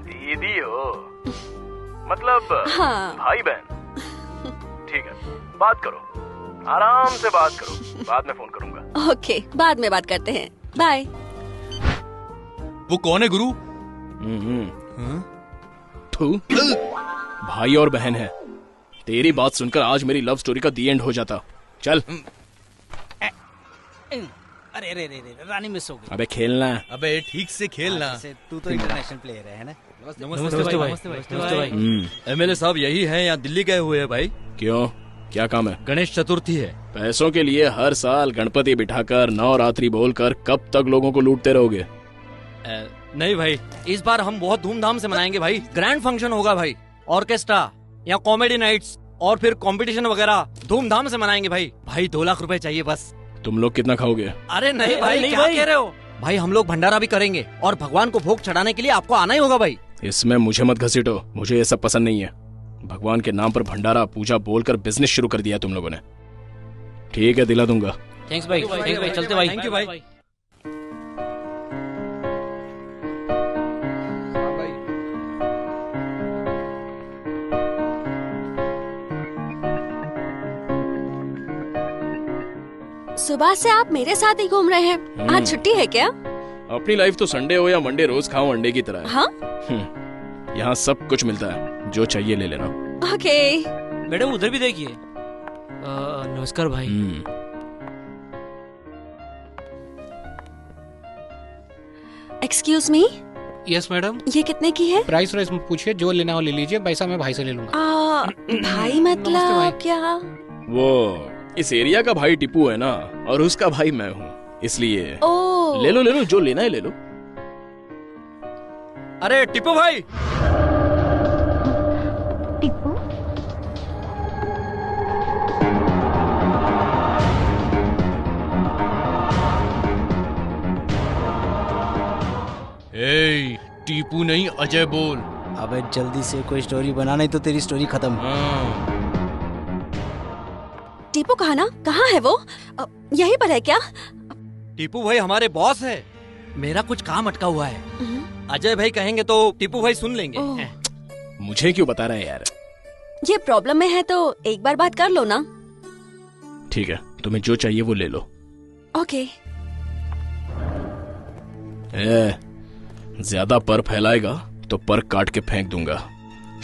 दीदी हो मतलब? हाँ। भाई बहन। ठीक है, बात करो, आराम से बात करो, बाद में फोन करूंगा। ओके, बाद में बात करते हैं, बाय। वो कौन है गुरु? भाई और बहन है। तेरी बात सुनकर आज मेरी लव स्टोरी का दी एंड हो जाता। चल। अरे रे रे रे, रानी मिस हो गई। अबे खेलना है। अबे ठीक से खेलना। तू तो इंटरनेशनल प्लेयर है ना? नमस्ते भाई। एमएलए साहब यही हैं या दिल्ली गए हुए हैं भाई? क्यों, क्या काम है? गणेश चतुर्थी है। पैसों के लिए हर साल गणपति बिठाकर नवरात्रि बोलकर कब तक लोगों को लूटते रहोगे? नहीं भाई, इस बार हम बहुत धूमधाम से मनाएंगे भाई। ग्रैंड फंक्शन होगा भाई, ऑर्केस्ट्रा या कॉमेडी नाइट्स और फिर कंपटीशन वगैरह धूमधाम से मनाएंगे भाई। भाई 2 लाख रुपए चाहिए बस। तुम लोग कितना खाओगे? अरे नहीं भाई, नहीं क्या भाई कह रहे हो भाई? हम लोग भंडारा भी करेंगे और भगवान को भोग चढ़ाने के लिए आपको आना ही होगा भाई। इसमें मुझे मत घसीटो, मुझे ये सब पसंद नहीं है। भगवान के नाम पर भंडारा पूजा बोलकर बिजनेस शुरू कर दिया तुम लोगों ने। ठीक है, दिला दूंगा। थैंक्स भाई, थैंक भाई, चलते भाई। थैंक यू भाई। सुबह से आप मेरे साथ ही घूम रहे हैं, आज छुट्टी है क्या? अपनी लाइफ तो संडे हो या मंडे रोज खाओ अंडे की तरह है। हाँ? यहाँ सब कुछ मिलता है, जो चाहिए ले लेना। ओके। मैडम उधर भी देखिए। नमस्कार भाई। Excuse me. Yes madam. ये कितने की है? प्राइस वाइस पूछिए, जो लेना हो ले लीजिए, पैसा मैं भाई से ले लूंगा। भाई मतलब क्या? वो इस एरिया का भाई टिप्पू है ना, और उसका भाई मैं हूँ, इसलिए ओह। ले लो जो लेना है ले लो। अरे टिप्पू भाई। टिप्पू ए, टीपू नहीं अजय बोल। अबे जल्दी से कोई स्टोरी बना, नहीं तो तेरी स्टोरी खत्म। टीपू कहाँ है वो? यहीं पर है क्या? टीपू भाई हमारे बॉस है। मेरा कुछ काम अटका हुआ है। अजय भाई कहेंगे तो टीपू भाई सुन लेंगे। मुझे क्यों बता रहा है यार? ये प्रॉब्लम में है तो एक बार बात कर लो ना। ठीक है, तुम्हें जो चाहिए वो ले लो। ओके। ज्यादा पर फैलाएगा तो पर काट के फेंक दूंगा।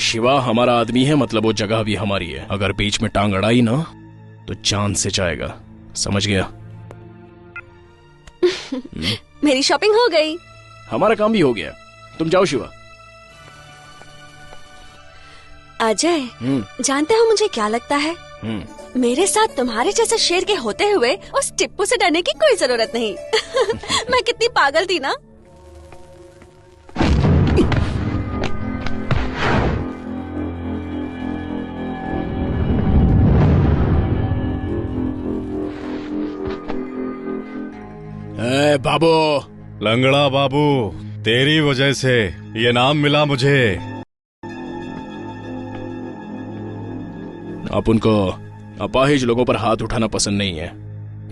शिवा हमारा आदमी है, मतलब वो जगह भी हमारी है। अगर बीच में टांग अड़ाई ना तो जान से जाएगा, समझ गया? मेरी शॉपिंग हो गई। हमारा काम भी हो गया, तुम जाओ शिवा। अजय, जानते हो मुझे क्या लगता है? मेरे साथ तुम्हारे जैसे शेर के होते हुए उस टिप्पू से डरने की कोई जरूरत नहीं। मैं कितनी पागल थी ना। बाबू। लंगड़ा बाबू, तेरी वजह से ये नाम मिला मुझे। आप उनको अपाहिज लोगों पर हाथ उठाना पसंद नहीं है।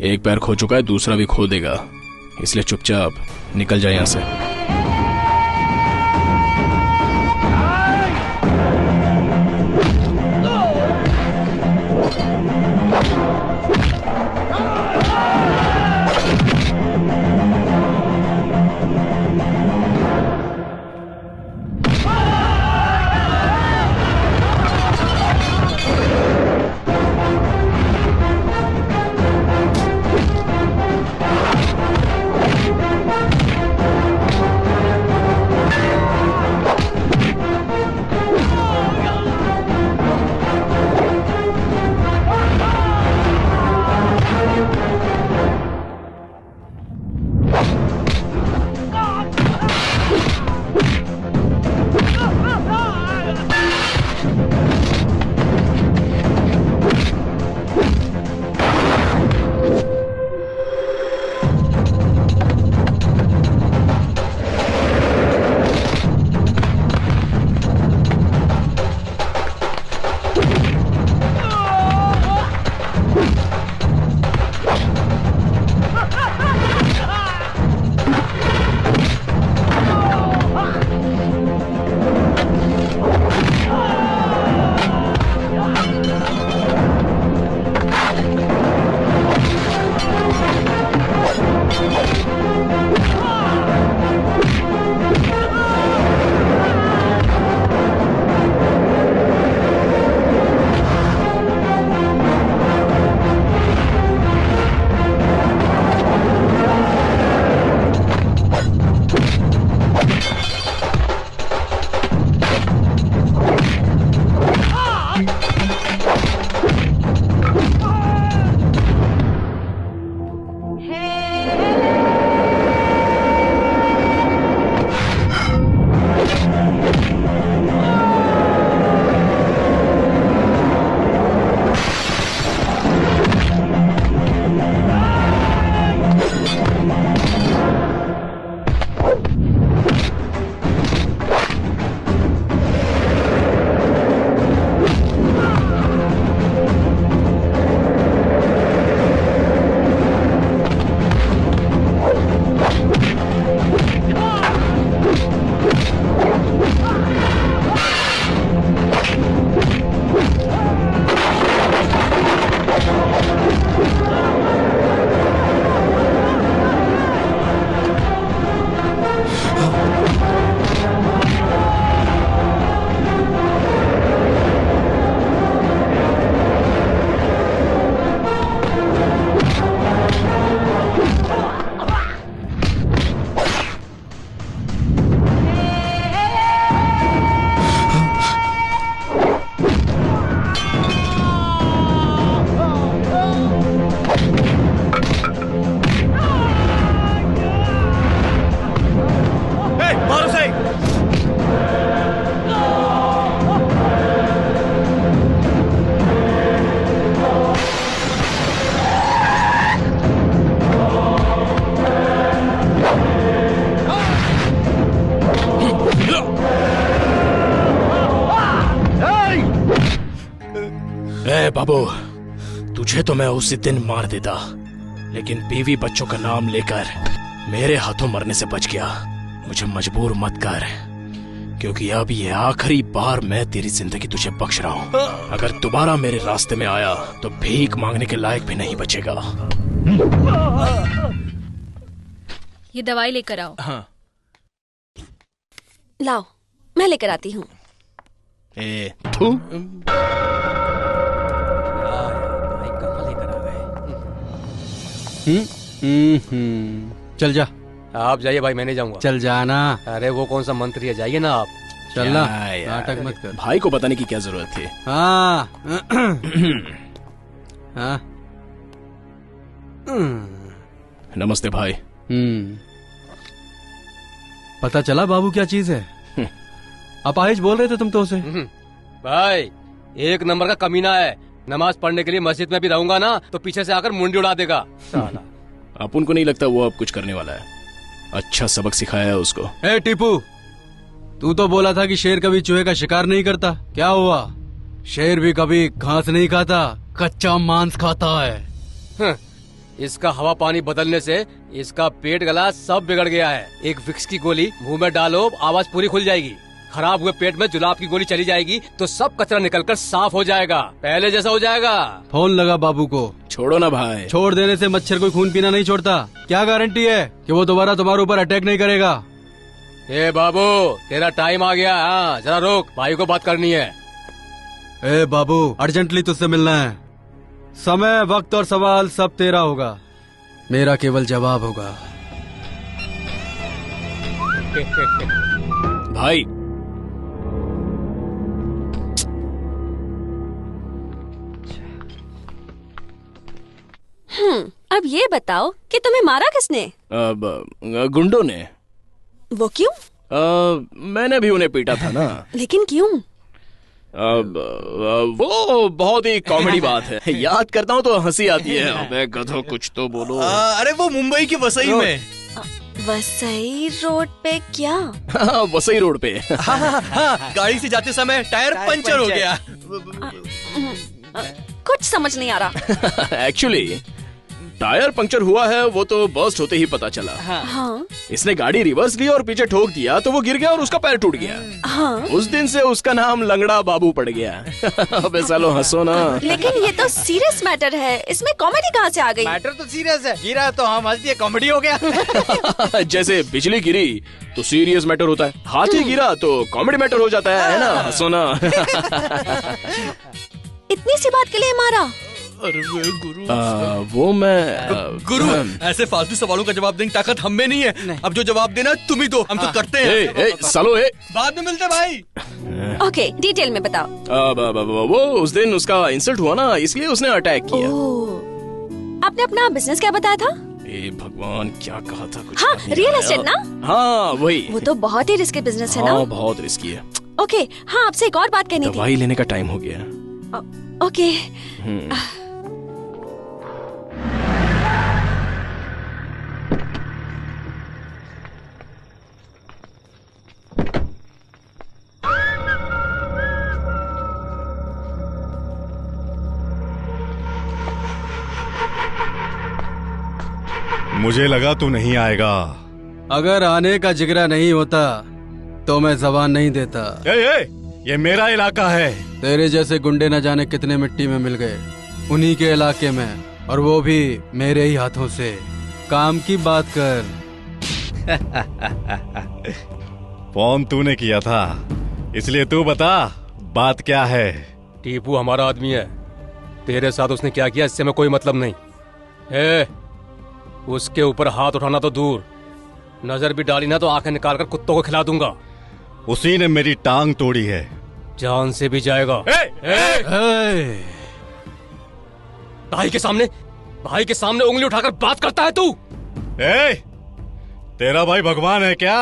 एक पैर खो चुका है, दूसरा भी खो देगा, इसलिए चुपचाप निकल जाए यहाँ से। ए बाबू, तुझे तो मैं उसी दिन मार देता, लेकिन बीवी बच्चों का नाम लेकर मेरे हाथों मरने से बच गया। मुझे मजबूर मत कर, क्योंकि अब ये आखिरी बार मैं तेरी जिंदगी तुझे बख्श रहा हूँ। अगर दोबारा मेरे रास्ते में आया तो भीख मांगने के लायक भी नहीं बचेगा। ये दवाई लेकर आओ। हाँ। लाओ, मैं लेकर आती हूँ। चल जा। आप जाइए भाई, मैं नहीं जाऊंगा। चल जाना। अरे वो कौन सा मंत्री है, जाइए ना आप। चलना, नाटक मत कर। भाई को बताने की क्या जरूरत थी। हाँ। हाँ। नमस्ते भाई। पता चला बाबू क्या चीज है? अपाहिज बोल रहे थे तुम तो उसे। भाई एक नंबर का कमीना है। नमाज पढ़ने के लिए मस्जिद में भी रहूंगा ना तो पीछे से आकर मुंडी उड़ा देगा। अपन को नहीं लगता वो अब कुछ करने वाला है। अच्छा सबक सिखाया है उसको। ए टीपू, तू तो बोला था कि शेर कभी चूहे का शिकार नहीं करता। क्या हुआ? शेर भी कभी घास नहीं खाता, कच्चा मांस खाता है। इसका हवा पानी बदलने से इसका पेट गला सब बिगड़ गया है। एक विक्स की गोली मुंह में डालो, आवाज पूरी खुल जाएगी। खराब हुए पेट में जुलाब की गोली चली जाएगी तो सब कचरा निकलकर साफ हो जाएगा, पहले जैसा हो जाएगा। फोन लगा बाबू को। छोड़ो ना भाई। छोड़ देने से मच्छर कोई खून पीना नहीं छोड़ता। क्या गारंटी है कि वो दोबारा तुम्हारे ऊपर अटैक नहीं करेगा? ए बाबू, तेरा टाइम आ गया। हाँ जरा रोक, भाई को बात करनी है। ए बाबू, अर्जेंटली तुझसे मिलना है। समय, वक्त और सवाल सब तेरा होगा, मेरा केवल जवाब होगा। भाई अब ये बताओ कि तुम्हें मारा किसने? गुंडों ने। वो क्यों? मैंने भी उन्हें पीटा था ना। लेकिन क्यों? वो बहुत ही कॉमेडी बात है। याद करता हूँ तो हंसी आती है। अबे गधो कुछ तो बोलो। अरे वो मुंबई की वसई में। वसई रोड पे क्या? वसई रोड पे। हाँ, गाड़ी से जाते समय टायर पंचर हो गया। कुछ समझ नहीं आ रहा। एक्चुअली टायर पंक्चर हुआ है वो तो बर्स्ट होते ही पता चला। हाँ। इसने गाड़ी रिवर्स ली और पीछे ठोक दिया तो वो गिर गया और उसका पैर टूट गया। हाँ। उस दिन से उसका नाम लंगड़ा बाबू पड़ गया। अबे सालो हंसो ना। लेकिन ये तो सीरियस मैटर है, इसमें कॉमेडी कहाँ से आ गई? मैटर तो सीरियस है, गिरा तो हम हंस दिए, कॉमेडी हो गया। जैसे बिजली गिरी तो सीरियस मैटर होता है, हाथी गिरा तो कॉमेडी मैटर हो जाता है ना? हंसो ना। इतनी सी बात के लिए मारा? अरे गुरु। वो मैं गुरु, ऐसे फालतू सवालों का जवाब देने की ताकत हम में नहीं है। अब जो जवाब देना तुम ही दो, हम तो करते हैं। सालो बाद में मिलते भाई। ओके, डिटेल में बताओ। वो उस दिन उसका इंसल्ट हुआ ना, इसलिए उसने अटैक किया। आपने अपना बिजनेस क्या बताया था? भगवान क्या कहा था कुछ? हाँ, रियल एस्टेट ना? हाँ वही। वो तो बहुत ही रिस्की बिजनेस है ना? हाँ बहुत रिस्की है। ओके, हाँ आपसे एक और बात कहनी थी। दवाई लेने का टाइम हो गया। ओके। मुझे लगा तू नहीं आएगा। अगर आने का जिगरा नहीं होता तो मैं जबान नहीं देता। ये मेरा इलाका है। तेरे जैसे गुंडे न जाने कितने मिट्टी में मिल गए उन्हीं के इलाके में, और वो भी मेरे ही हाथों से। काम की बात कर। फोन तूने किया था, इसलिए तू बता बात क्या है। टीपू हमारा आदमी है, तेरे साथ उसने क्या किया इससे मैं कोई मतलब नहीं है। उसके ऊपर हाथ उठाना तो दूर, नजर भी डाली ना तो आंखें निकालकर कुत्तों को खिला दूंगा। उसी ने मेरी टांग तोड़ी है। जान से भी जाएगा। भाई के सामने उंगली उठाकर बात करता है तू? तेरा भाई भगवान है क्या?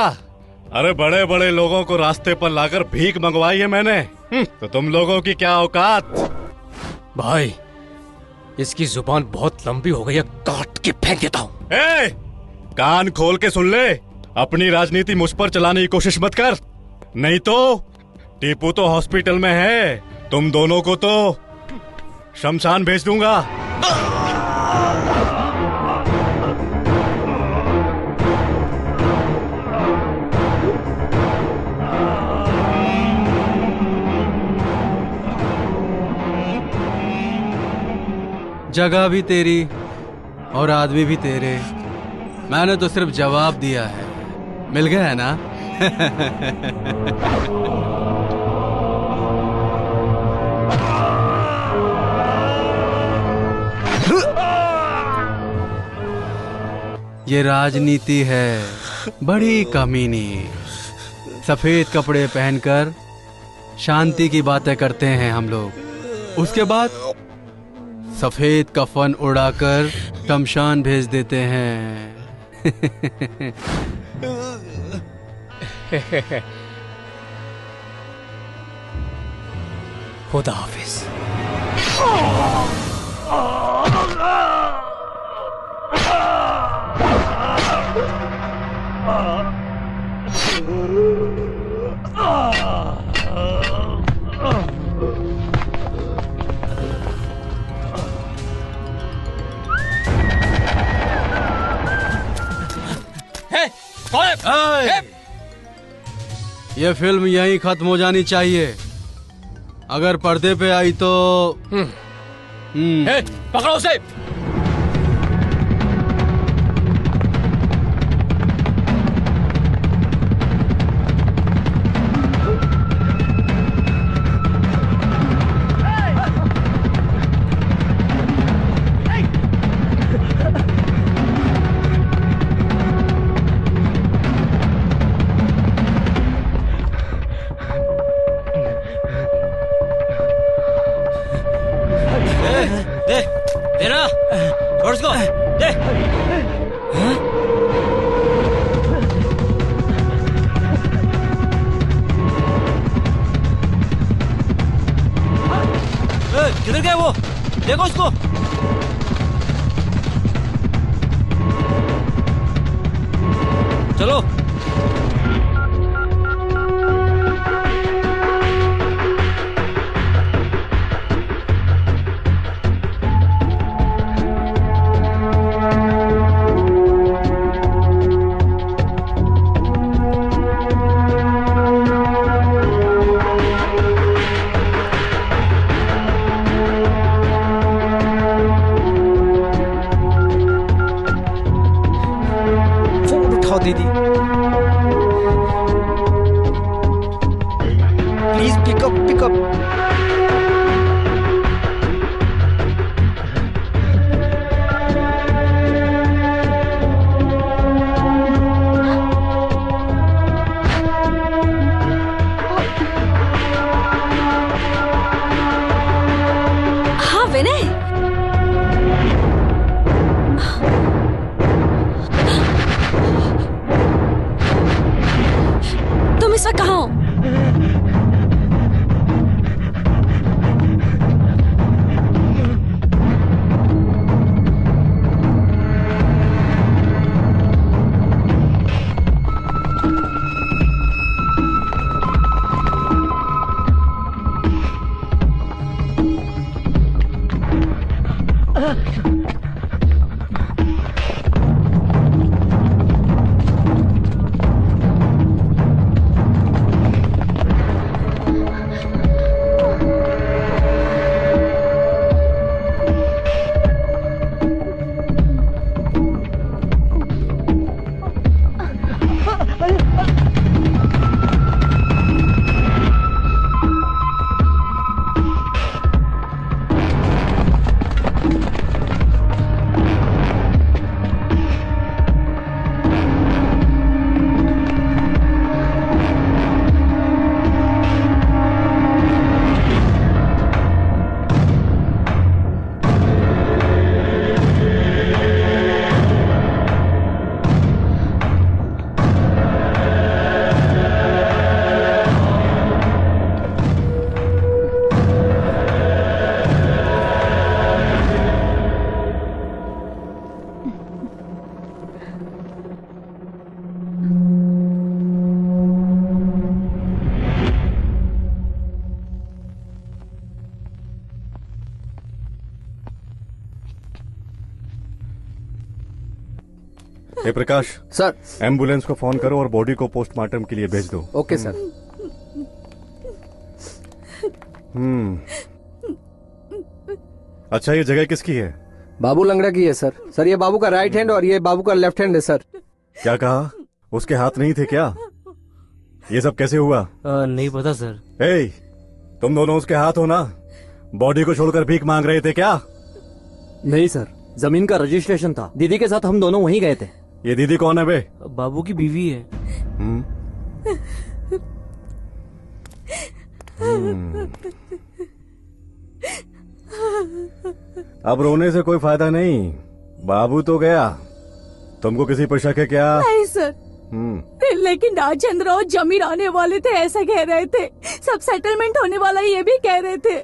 अरे बड़े बड़े लोगों को रास्ते पर लाकर भीख मंगवाई है मैंने, तो तुम लोगों की क्या औकात? भाई इसकी जुबान बहुत लंबी हो गई है, काट के फेंक देता हूँ। कान खोल के सुन ले, अपनी राजनीति मुझ पर चलाने की कोशिश मत कर, नहीं तो टीपू तो हॉस्पिटल में है, तुम दोनों को तो शमशान भेज दूंगा। जगह भी तेरी और आदमी भी तेरे। मैंने तो सिर्फ जवाब दिया है। मिल गया है ना? ये राजनीति है, बड़ी कमीनी। सफेद कपड़े पहनकर शांति की बातें करते हैं हम लोग, उसके बाद सफेद कफन उड़ाकर शमशान भेज देते हैं। खुदा हाफिज। ये फिल्म यहीं खत्म हो जानी चाहिए। अगर पर्दे पे आई तो पकड़ो उसे। किधर गए वो? देखो उसको। चलो। दीदी प्लीज पिकअप। हाँ विनय, तुम इस वक्त कहाँ हो? हे प्रकाश सर, एम्बुलेंस को फोन करो और बॉडी को पोस्टमार्टम के लिए भेज दो। Okay sir. अच्छा, ये जगह किसकी है? बाबू लंगड़ा की है सर। सर, ये बाबू का राइट हैंड और ये बाबू का लेफ्ट हैंड है सर। क्या कहा? उसके हाथ नहीं थे क्या? ये सब कैसे हुआ? नहीं पता सर। ए, तुम दोनों उसके हाथ हो ना? बॉडी को छोड़कर भीख मांग रहे थे क्या? नहीं सर, जमीन का रजिस्ट्रेशन था, दीदी के साथ हम दोनों वहीं गए थे। ये दीदी कौन है बे? बाबू की बीवी है। अब रोने से कोई फायदा नहीं, बाबू तो गया। तुमको किसी पर शक है क्या? नहीं सर, लेकिन राजेंद्र और जमीर आने वाले थे ऐसा कह रहे थे। सब सेटलमेंट होने वाला ये भी कह रहे थे।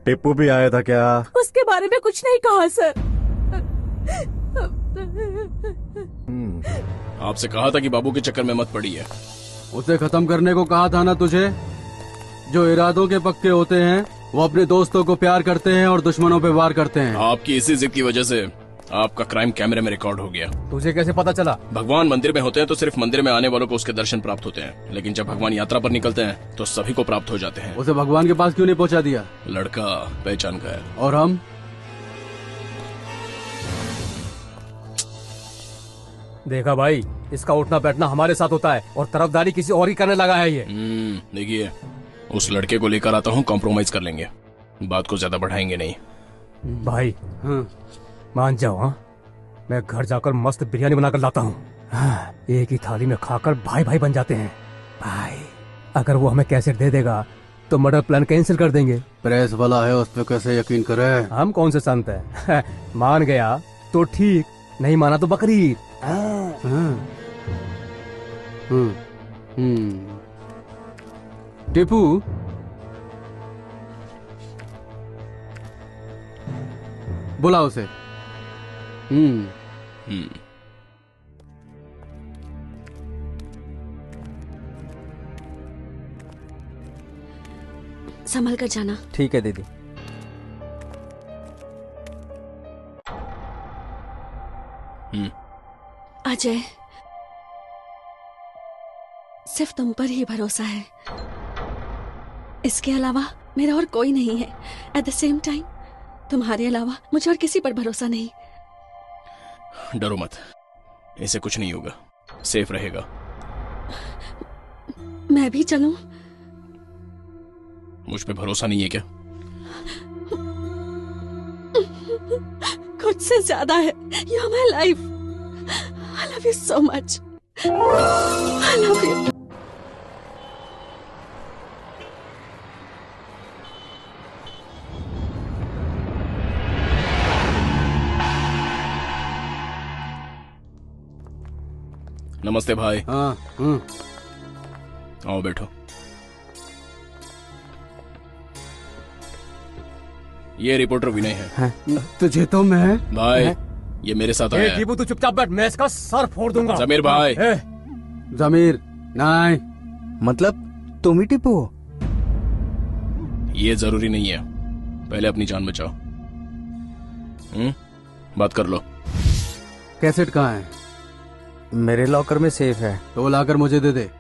टिप्पू भी आया था क्या? उसके बारे में कुछ नहीं कहा सर। आपसे कहा था कि बाबू के चक्कर में मत पड़िए। उसे खत्म करने को कहा था ना तुझे। जो इरादों के पक्के होते हैं वो अपने दोस्तों को प्यार करते हैं और दुश्मनों पे वार करते हैं। आपकी इसी जिद की वजह से आपका क्राइम कैमरे में रिकॉर्ड हो गया। तुझे कैसे पता चला? भगवान मंदिर में होते हैं तो सिर्फ मंदिर में आने वालों को उसके दर्शन प्राप्त होते हैं, लेकिन जब भगवान यात्रा पर निकलते हैं तो सभी को प्राप्त हो जाते हैं। उसे भगवान के पास क्यों नहीं पहुंचा दिया? लड़का पहचान का है। और हम? देखा भाई, इसका उठना बैठना हमारे साथ होता है और तरफदारी किसी और ही करने लगा है ये। देखिए, उस लड़के को लेकर आता हूँ, कॉम्प्रोमाइज कर लेंगे, बात को ज्यादा बढ़ाएंगे नहीं। भाई मान जाओ। हाँ, मैं घर जाकर मस्त बिरयानी बनाकर लाता हूँ। एक ही थाली में खाकर भाई भाई बन जाते हैं। भाई, अगर वो हमें कैसेट दे देगा तो मर्डर प्लान कैंसिल कर देंगे। प्रेस वाला है, उस पर कैसे यकीन करे? हम कौन से संत है? मान गया तो ठीक, नहीं माना तो बकरीद। टिप्पू, बुला उसे। संभल कर जाना। ठीक है दीदी। अजय, सिर्फ तुम पर ही भरोसा है, इसके अलावा मेरा और कोई नहीं है। एट द सेम टाइम तुम्हारे अलावा मुझे और किसी पर भरोसा नहीं। डरो मत, इसे कुछ नहीं होगा, सेफ रहेगा। मैं भी चलूं? मुझ पे भरोसा नहीं है क्या? खुद से ज्यादा है। You are my life. I love you so much. I love you. नमस्ते भाई। हाँ। आओ बैठो। ये रिपोर्टर विनय है। तुझे तो मैं भाई, ये मेरे साथ आया है। टीपू, तू चुपचाप बैठ, मैं इसका सर फोड़ दूंगा। जमीर भाई। जमीर नहीं, मतलब तुम ही टिप्पू हो? ये जरूरी नहीं है, पहले अपनी जान बचाओ। बात कर लो। कैसेट कहाँ है? मेरे लॉकर में सेफ है। तो वो लाकर मुझे दे दे।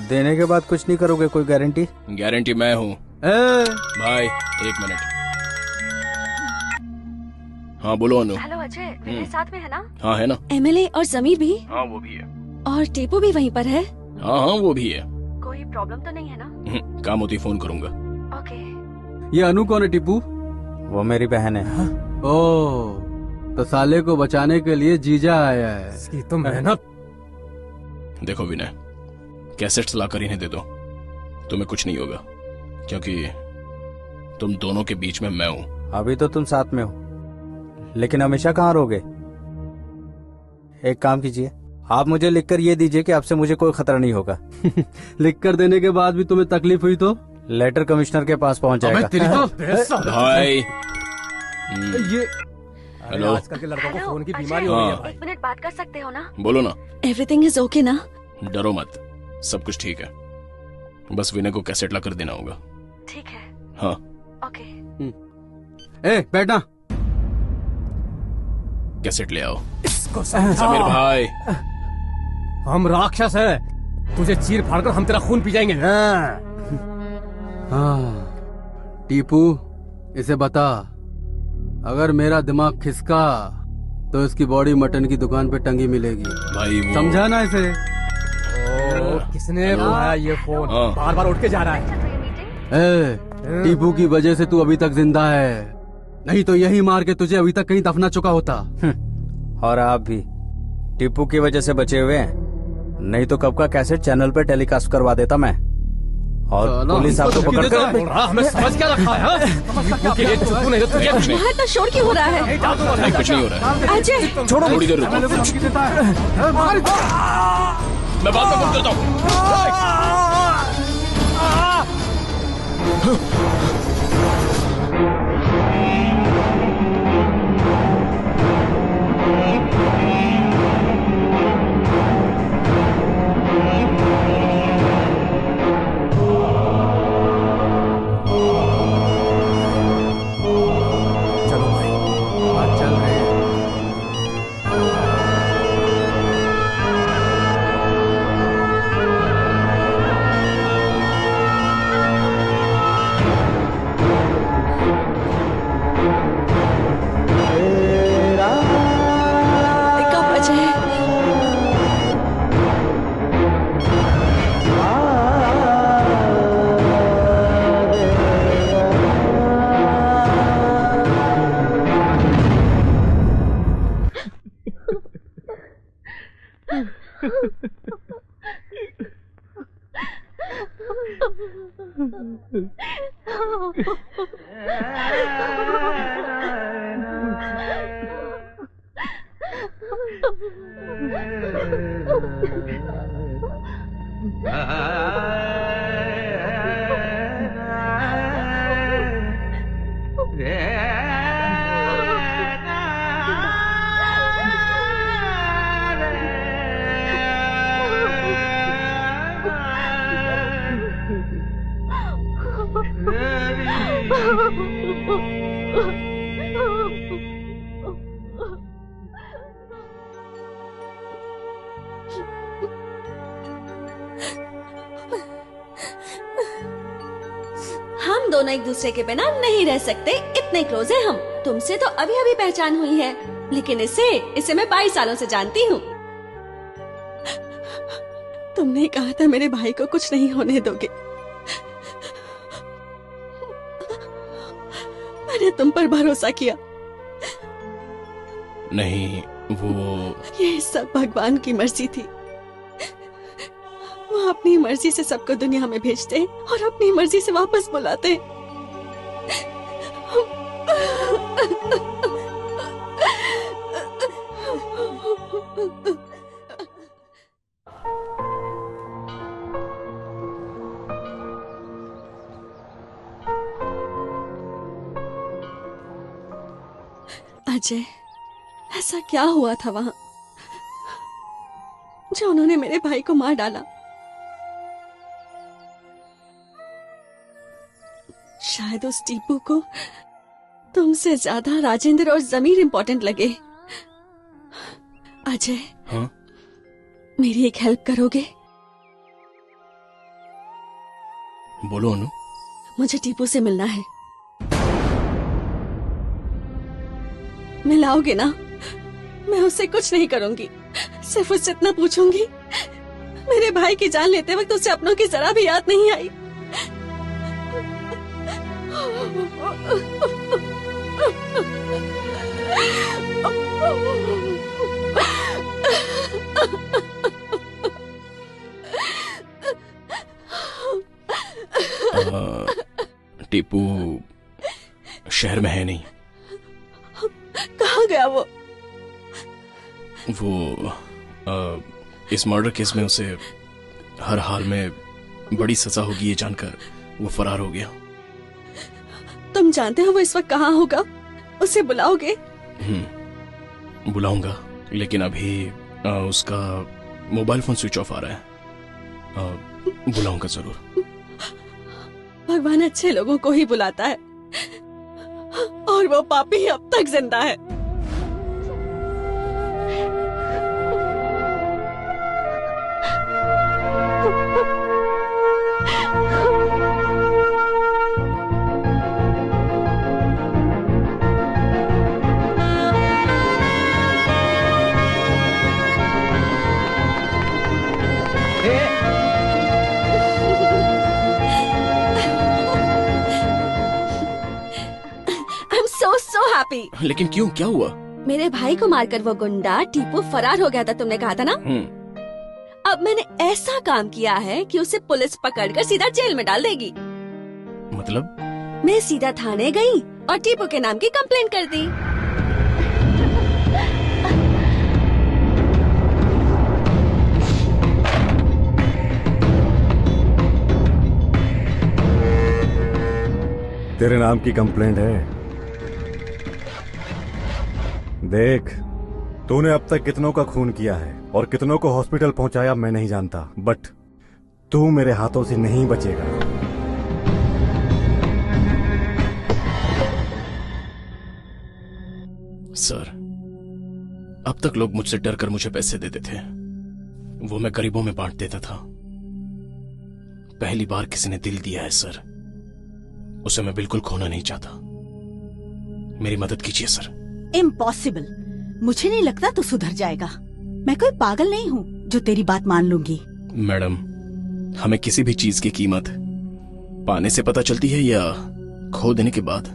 देने के बाद कुछ नहीं करोगे? कोई गारंटी? गारंटी मैं हूँ। भाई एक मिनट। हाँ बोलो अनु। हेलो अजय, मेरे साथ में है ना? हाँ है ना। एमएलए और जमीर भी? हाँ वो भी है। और टीपू भी वहीं पर है? हाँ हाँ वो भी है। कोई प्रॉब्लम तो नहीं है ना? काम होती फोन करूंगा। ओके। ये अनु कौन है टिप्पू? वो मेरी बहन है। ओह, तो साले को बचाने के लिए जीजा आया है। इसकी तो मेहनत। देखो विनय, कैसेट्स लाकर इन्हें दे दो, तुम्हें कुछ नहीं होगा, क्योंकि तुम दोनों के बीच में मैं हूँ। अभी तो तुम साथ में हो, लेकिन हमेशा कहाँ रहोगे? एक काम कीजिए, आप मुझे लिखकर ये दीजिए कि आपसे मुझे कोई खतरा नहीं होगा। लिखकर देने के बाद भी तुम्हें तकलीफ हुई तो? लेटर कमिश्नर के पास पहुंच जाएगा। भाई ये हेलो। आजकल के लड़कों को फोन की बीमारी हो रही है। एक मिनट बात कर सकते हो ना? बोलो ना। एवरीथिंग इज ओके ना? डरो मत, सब कुछ ठीक है, बस विनय को कैसेट ला कर देना होगा। ठीक है। हाँ ओके। ए बैठना। कैसेट ले आओ। इसको समझा। समीर भाई, हम राक्षस हैं, तुझे चीर फाड़ कर हम तेरा खून पी जाएंगे। हाँ टीपू, इसे बता, अगर मेरा दिमाग खिसका तो इसकी बॉडी मटन की दुकान पे टंगी मिलेगी। भाई वो... समझा ना इसे? किसने बुलाया ये फोन? बार बार उठ के जा रहा है। टीपू की वजह से तू अभी तक जिंदा है, नहीं तो यही मार के तुझे अभी तक कहीं दफना चुका होता। और आप भी टीपू की वजह से बचे हुए हैं, नहीं तो कब का कैसेट चैनल पे टेलीकास्ट करवा देता मैं। और पुलिस आपको पकड़कर हमें समझ क्या रखा है? इतना शोर क्यों हो रहा है? कुछ नहीं हो रहा है। अजय छोड़ो, थोड़ी देर रुको। मैं बात में करता हूँ। चलो भाई, बात चल रही है। कब अजय? हम दोनों एक दूसरे के बिना नहीं रह सकते, इतने क्लोज हैं हम। तुमसे तो अभी अभी पहचान हुई है, लेकिन इसे मैं 22 सालों से जानती हूँ। तुमने कहा था मेरे भाई को कुछ नहीं होने दोगे। मैंने तुम पर भरोसा किया। नहीं, वो... ये सब भगवान की मर्जी थी। वो अपनी मर्जी से सबको दुनिया में भेजते और अपनी मर्जी से वापस बुलाते। अजय, ऐसा क्या हुआ था वहां जो उन्होंने मेरे भाई को मार डाला? शायद उस टीपू को तुमसे ज्यादा राजेंद्र और जमीर इम्पोर्टेंट लगे। अजय, हाँ? मेरी एक हेल्प करोगे? बोलो अनु। मुझे टीपू से मिलना है। मिलाओगे ना? मैं उससे कुछ नहीं करूंगी, सिर्फ उससे इतना पूछूंगी, मेरे भाई की जान लेते वक्त उसे अपनों की जरा भी याद नहीं आई। टीपू शहर में है नहीं। कहाँ गया वो? इस मर्डर केस में उसे हर हाल में बड़ी सजा होगी ये जानकर वो फरार हो गया। तुम जानते हो वो इस वक्त कहाँ होगा? उसे बुलाओगे? बुलाऊंगा, लेकिन अभी उसका मोबाइल फोन स्विच ऑफ आ रहा है। बुलाऊंगा जरूर। भगवान अच्छे लोगों को ही बुलाता है और वो पापी अब तक जिंदा है। पापी। लेकिन क्यों, क्या हुआ? मेरे भाई को मारकर वो गुंडा टीपू फरार हो गया था, तुमने कहा था ना। अब मैंने ऐसा काम किया है कि उसे पुलिस पकड़कर सीधा जेल में डाल देगी। मतलब? मैं सीधा थाने गई और टीपू के नाम की कंप्लेंट कर दी। तेरे नाम की कंप्लेंट है। देख, तूने अब तक कितनों का खून किया है और कितनों को हॉस्पिटल पहुंचाया मैं नहीं जानता, बट तू मेरे हाथों से नहीं बचेगा। सर, अब तक लोग मुझसे डर कर मुझे पैसे देते थे, वो मैं गरीबों में बांट देता था। पहली बार किसी ने दिल दिया है सर, उसे मैं बिल्कुल खोना नहीं चाहता। मेरी मदद कीजिए सर। इम्पॉसिबल। मुझे नहीं लगता तू सुधर जाएगा। मैं कोई पागल नहीं हूँ जो तेरी बात मान लूंगी। मैडम, हमें किसी भी चीज की कीमत पाने से पता चलती है या खो देने के बाद?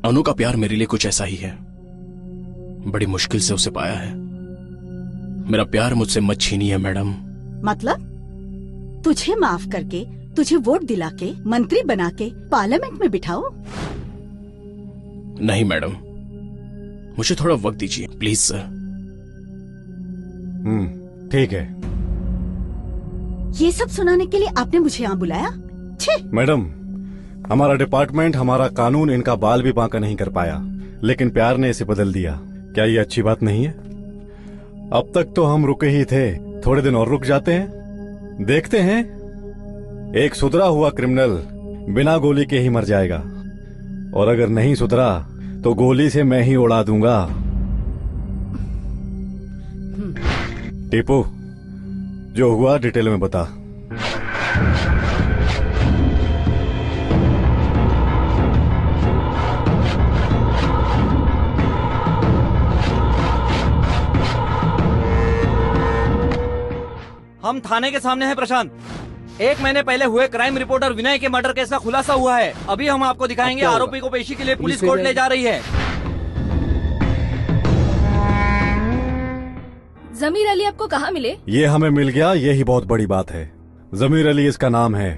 अनु का प्यार मेरे लिए कुछ ऐसा ही है। बड़ी मुश्किल से उसे पाया है। मेरा प्यार मुझसे मत छीनिए मैडम। मतलब तुझे माफ करके, तुझे वोट दिला के, मंत्री बना के पार्लियामेंट में बिठाओ? नहीं मैडम, मुझे थोड़ा वक्त दीजिए प्लीज सर। ठीक है। ये सब सुनाने के लिए आपने मुझे यहाँ बुलाया? छे! मैडम, हमारा डिपार्टमेंट, हमारा कानून इनका बाल भी बांका नहीं कर पाया, लेकिन प्यार ने इसे बदल दिया। क्या ये अच्छी बात नहीं है? अब तक तो हम रुके ही थे, थोड़े दिन और रुक जाते हैं, देखते हैं। एक सुधरा हुआ क्रिमिनल बिना गोली के ही मर जाएगा, और अगर नहीं सुधरा तो गोली से मैं ही उड़ा दूंगा। टीपू, जो हुआ डिटेल में बता। हम थाने के सामने हैं प्रशांत। 1 महीने पहले हुए क्राइम रिपोर्टर विनय के मर्डर केस का खुलासा हुआ है। अभी हम आपको दिखाएंगे। आरोपी को पेशी के लिए पुलिस कोर्ट ले जा रही है। जमीर अली आपको कहाँ मिले? ये हमें मिल गया, यही बहुत बड़ी बात है। जमीर अली इसका नाम है,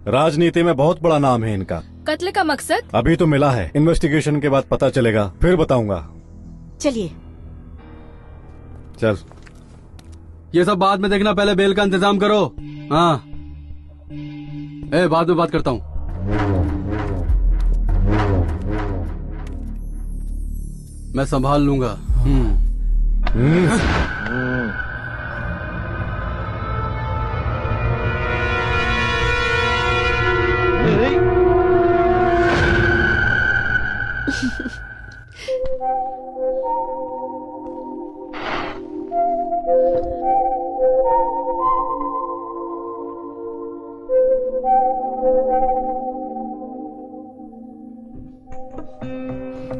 राजनीति में बहुत बड़ा नाम है इनका। कत्ल का मकसद? अभी तो मिला है, इन्वेस्टिगेशन के बाद पता चलेगा, फिर बताऊंगा। चलिए। चल। ये सब बाद में देखना, पहले बेल का इंतजाम करो। हाँ, बाद में बात करता हूँ। मैं संभाल लूंगा।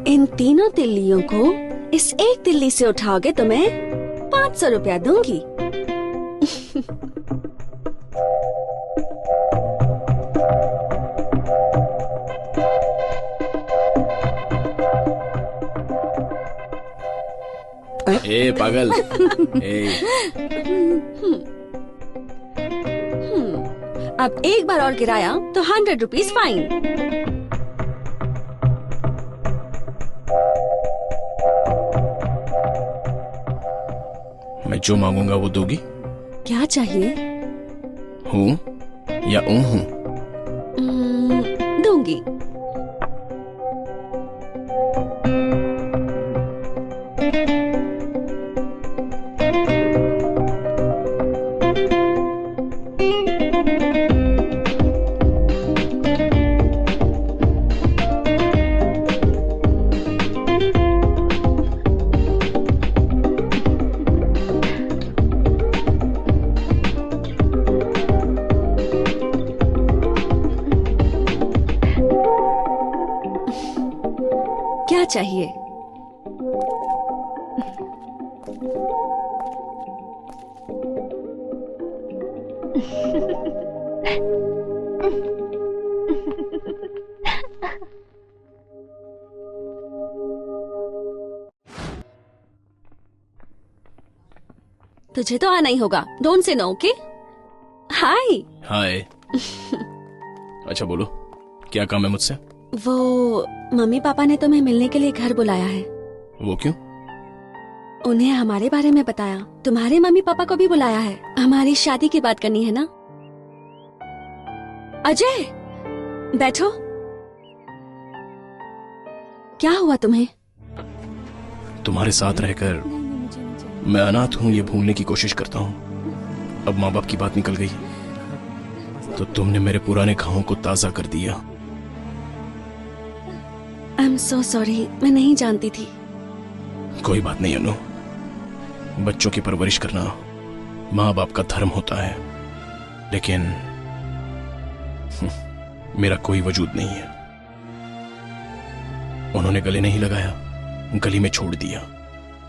इन तीनों तिल्लियों को इस एक तिल्ली से उठाओगे तो मैं 500 रुपया दूंगी। ए पागल। अब एक बार और गिराया तो 100 रुपीज फाइन। मैं जो मांगूंगा वो दोगी? क्या चाहिए? हूँ या हूँ? दूंगी। क्या चाहिए? तुझे तो आना ही होगा। Don't say no, okay? हाय। हाय। अच्छा बोलो, क्या काम है मुझसे? वो मम्मी पापा ने तुम्हें मिलने के लिए घर बुलाया है। वो क्यों? उन्हें हमारे बारे में बताया। तुम्हारे मम्मी पापा को भी बुलाया है। हमारी शादी की बात करनी है ना। अजय, बैठो। क्या हुआ तुम्हें? तुम्हारे साथ रहकर मैं अनाथ हूँ ये भूलने की कोशिश करता हूँ। अब माँ बाप की बात निकल गई तो तुमने मेरे पुराने घावों को ताजा कर दिया। आई एम सो सॉरी, मैं नहीं जानती थी। कोई बात नहीं अनु, बच्चों की परवरिश करना माँ बाप का धर्म होता है, लेकिन मेरा कोई वजूद नहीं है। उन्होंने गले नहीं लगाया, गली में छोड़ दिया।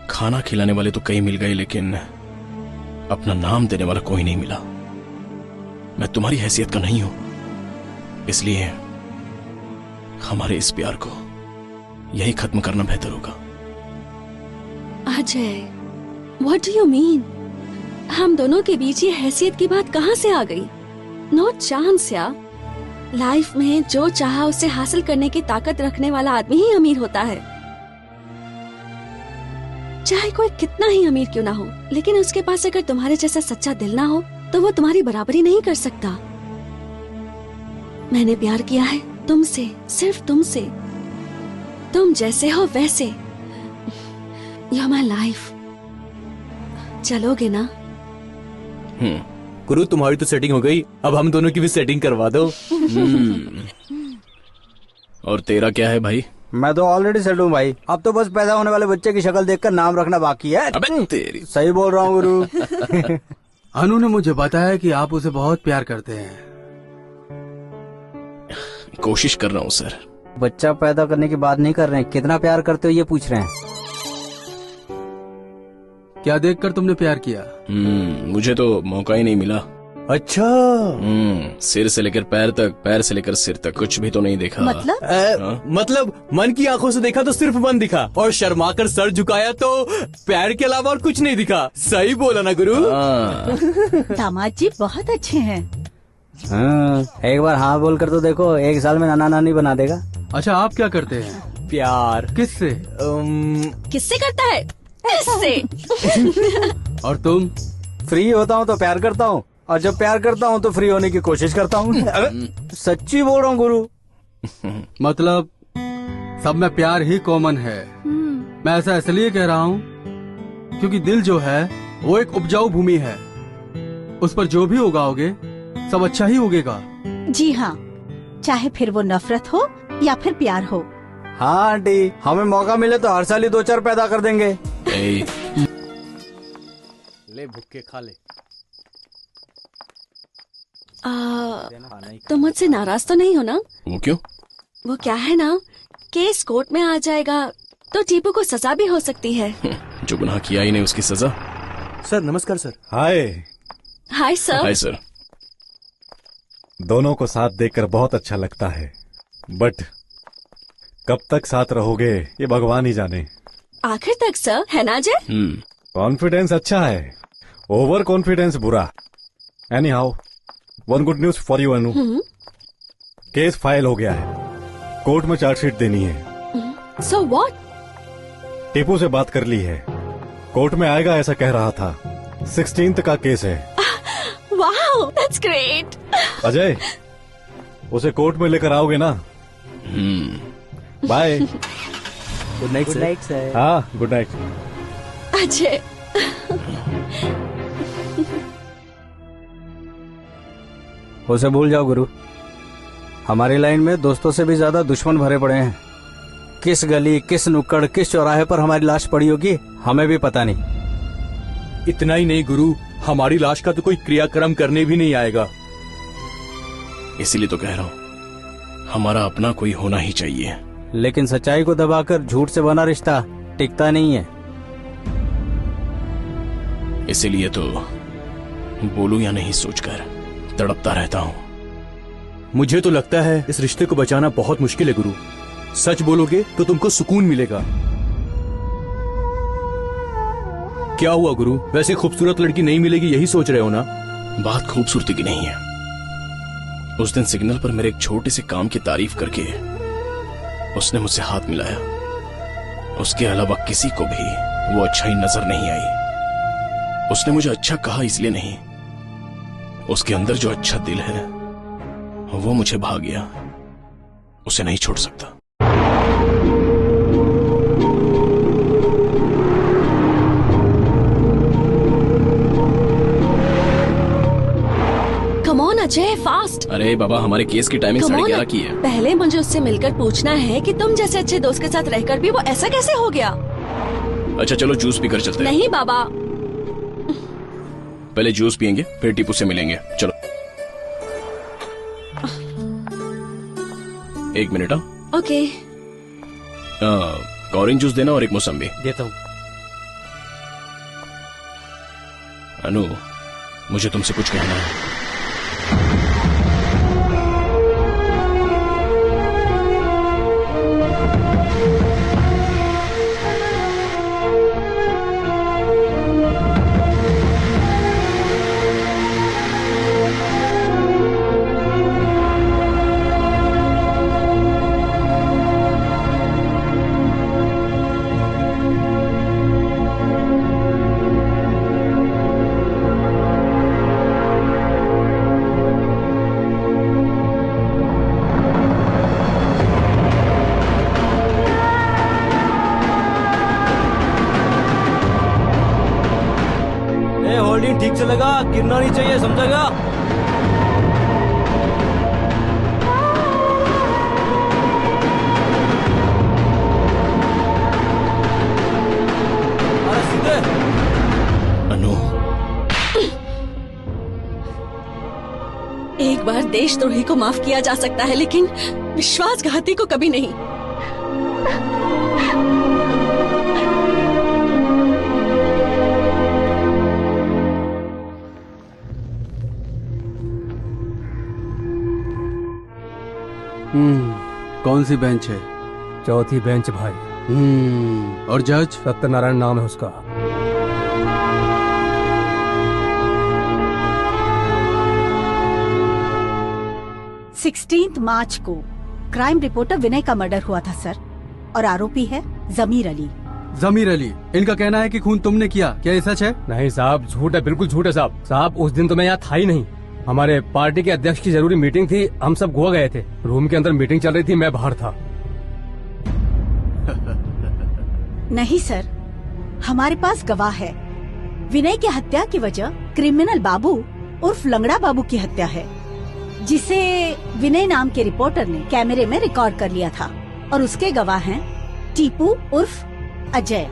खाना खिलाने वाले तो कई मिल गए, लेकिन अपना नाम देने वाला कोई नहीं मिला। मैं तुम्हारी हैसियत का नहीं हूं, इसलिए हमारे इस प्यार को यही खत्म करना बेहतर होगा। Ajay, what do you mean? हम दोनों के बीच ये हैसियत की बात कहाँ से आ गई? नो चांस यार। लाइफ में जो चाहा उसे हासिल करने की ताकत रखने वाला आदमी ही अमीर होता है। चाहे कोई कितना ही अमीर क्यों ना हो, लेकिन उसके पास अगर तुम्हारे जैसा सच्चा दिल ना हो तो वो तुम्हारी बराबरी नहीं कर सकता। मैंने प्यार किया है तुमसे, सिर्फ तुमसे। तुम जैसे हो वैसे। You are my life. चलोगे ना? गुरु, तुम्हारी तो सेटिंग हो गई, अब हम दोनों की भी सेटिंग करवा दो। और तेरा क्या है भाई? मैं तो ऑलरेडी सेट हूँ भाई। अब तो बस पैदा होने वाले बच्चे की शक्ल देखकर नाम रखना बाकी है। अबे तेरी। सही बोल रहा हूँ गुरु। अनु ने मुझे बताया कि आप उसे बहुत प्यार करते हैं। कोशिश कर रहा हूँ सर। बच्चा पैदा करने की बात नहीं कर रहे हैं, कितना प्यार करते हो ये पूछ रहे हैं। क्या देखकर तुमने प्यार किया? मुझे तो मौका ही नहीं मिला। अच्छा। सिर से लेकर पैर तक, पैर से लेकर सिर तक कुछ भी तो नहीं देखा। मतलब मन की आंखों से देखा तो सिर्फ मन दिखा, और शर्मा कर सर झुकाया तो पैर के अलावा और कुछ नहीं दिखा। सही बोला ना गुरु? दामाद जी बहुत अच्छे हैं। एक बार हाँ बोल कर तो देखो, 1 साल में नाना नानी बना देगा। अच्छा, आप क्या करते हैं? प्यार। किससे? किससे करता है? इससे। और तुम? फ्री होता हूँ तो प्यार करता हूँ, और जब प्यार करता हूँ तो फ्री होने की कोशिश करता हूँ। सच्ची बोल रहा हूँ गुरु। मतलब सब में प्यार ही कॉमन है। मैं ऐसा इसलिए कह रहा हूँ क्योंकि दिल जो है वो एक उपजाऊ भूमि है। उस पर जो भी उगाओगे सब अच्छा ही उगेगा। जी हाँ, चाहे फिर वो नफरत हो या फिर प्यार हो। हाँ आंटी, हमें मौका मिले तो हर साल ही 2-4 पैदा कर देंगे। ले भुक्के खा ले। तुम मुझसे नाराज तो नहीं हो ना? वो क्यों? वो क्या है ना, केस कोर्ट में आ जाएगा तो टीपू को सजा भी हो सकती है। जो गुनाह किया ही नहीं उसकी सजा। सर नमस्कार sir. Hi. Hi sir. Hi sir. दोनों को साथ देखकर बहुत अच्छा लगता है, बट कब तक साथ रहोगे ये भगवान ही जाने। आखिर तक सर, है ना अजय? कॉन्फिडेंस अच्छा है, ओवर कॉन्फिडेंस बुरा। Any how, one good news for you Anu. Case file हो गया है, कोर्ट में चार्जशीट देनी है। So what? टीपू से बात कर ली है, कोर्ट में आएगा ऐसा कह रहा था। 16th का केस है। Wow, that's great. अजय, उसे कोर्ट में लेकर आओगे ना? बाय। Good night sir. हाँ, गुड नाइट। अजय। उसे भूल जाओ गुरु। हमारी लाइन में दोस्तों से भी ज्यादा दुश्मन भरे पड़े हैं। किस गली, किस नुक्कड़, किस चौराहे पर हमारी लाश पड़ी होगी हमें भी पता नहीं। इतना ही नहीं गुरु, हमारी लाश का तो कोई क्रियाक्रम करने भी नहीं आएगा। इसीलिए तो कह रहा हूँ हमारा अपना कोई होना ही चाहिए। लेकिन सच्चाई को दबाकर झूठ से बना रिश्ता टिकता नहीं है। इसीलिए तो बोलूं या नहीं सोचकर तड़पता रहता हूँ। मुझे तो लगता है इस रिश्ते को बचाना बहुत मुश्किल है गुरु। सच बोलोगे तो तुमको सुकून मिलेगा। क्या हुआ गुरु? वैसे खूबसूरत लड़की नहीं मिलेगी यही सोच रहे हो ना? बात खूबसूरती की नहीं है। उस दिन सिग्नल पर मेरे एक छोटे से काम की तारीफ करके उसने मुझसे हाथ मिलाया। उसके अलावा किसी को भी वो अच्छाई नजर नहीं आई। उसने मुझे अच्छा कहा इसलिए नहीं, उसके अंदर जो अच्छा दिल है वो मुझे भा गया। उसे नहीं छोड़ सकता। Come on Ajay, fast. अरे बाबा, हमारे केस की टाइमिंग 11:30 की है। पहले मुझे उससे मिलकर पूछना है कि तुम जैसे अच्छे दोस्त के साथ रहकर भी वो ऐसा कैसे हो गया। अच्छा चलो जूस पीकर चलते हैं। नहीं बाबा, पहले जूस पियेंगे फिर टीपू से मिलेंगे। चलो 1 मिनट। ओके। ऑरेंज जूस देना और एक मौसम्बी। देता हूँ। अनु, मुझे तुमसे कुछ कहना है। ठीक से लगा, गिरना नहीं चाहिए, समझेगा? अरे सीधे। अनु, एक बार देशद्रोही को माफ किया जा सकता है लेकिन विश्वासघाती को कभी नहीं। कौन सी बेंच है? चौथी बेंच भाई। और जज? सत्यनारायण नाम है उसका। 16 मार्च को क्राइम रिपोर्टर विनय का मर्डर हुआ था सर, और आरोपी है जमीर अली। जमीर अली, इनका कहना है कि खून तुमने किया, क्या ये सच है? नहीं साहब, झूठ है, बिल्कुल झूठ है साहब। साहब उस दिन तो मैं यहाँ था ही नहीं। हमारे पार्टी के अध्यक्ष की जरूरी मीटिंग थी, हम सब गोवा गए थे। रूम के अंदर मीटिंग चल रही थी, मैं बाहर था। नहीं सर, हमारे पास गवाह है। विनय की हत्या की वजह क्रिमिनल बाबू उर्फ लंगड़ा बाबू की हत्या है, जिसे विनय नाम के रिपोर्टर ने कैमरे में रिकॉर्ड कर लिया था। और उसके गवाह हैं टीपू उर्फ अजय।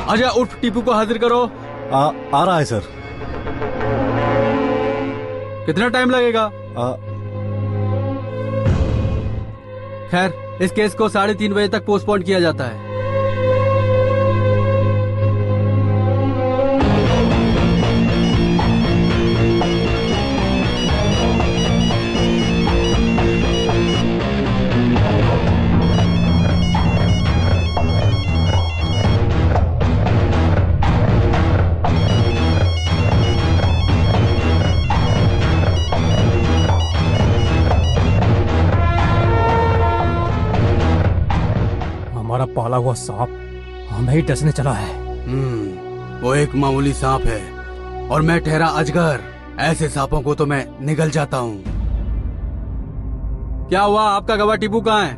अजय उर्फ टीपू को हाजिर करो। आ रहा है सर। कितना टाइम लगेगा? खैर, इस केस को 3:30 बजे तक पोस्टपोन किया जाता है। हमारा पाला हुआ सांप हमें ही डसने चला है। वो एक मामूली सांप है और मैं ठहरा अजगर। ऐसे सांपों को तो मैं निगल जाता हूँ। क्या हुआ, आपका गवाह टीपू कहाँ है?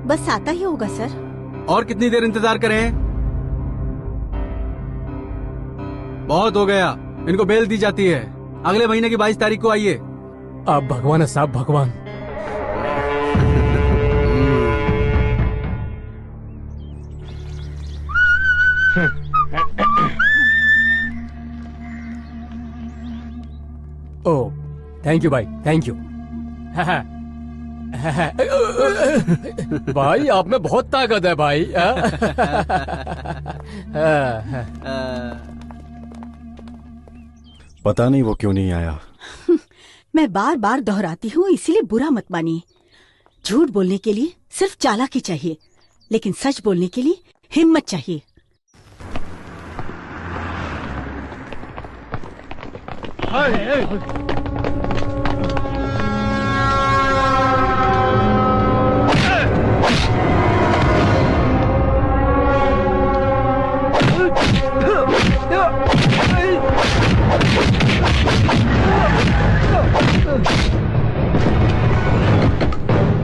बस आता ही होगा सर। और कितनी देर इंतजार करें? बहुत हो गया, इनको बेल दी जाती है। अगले महीने की 22 तारीख को आइए। आप भगवान है साहब, भगवान। ओह, थैंक यू भाई, थैंक यू। भाई आप में बहुत ताकत है भाई। पता नहीं वो क्यों नहीं आया। मैं बार बार दोहराती हूँ, इसीलिए बुरा मत मानिए। झूठ बोलने के लिए सिर्फ चालाकी चाहिए, लेकिन सच बोलने के लिए हिम्मत चाहिए।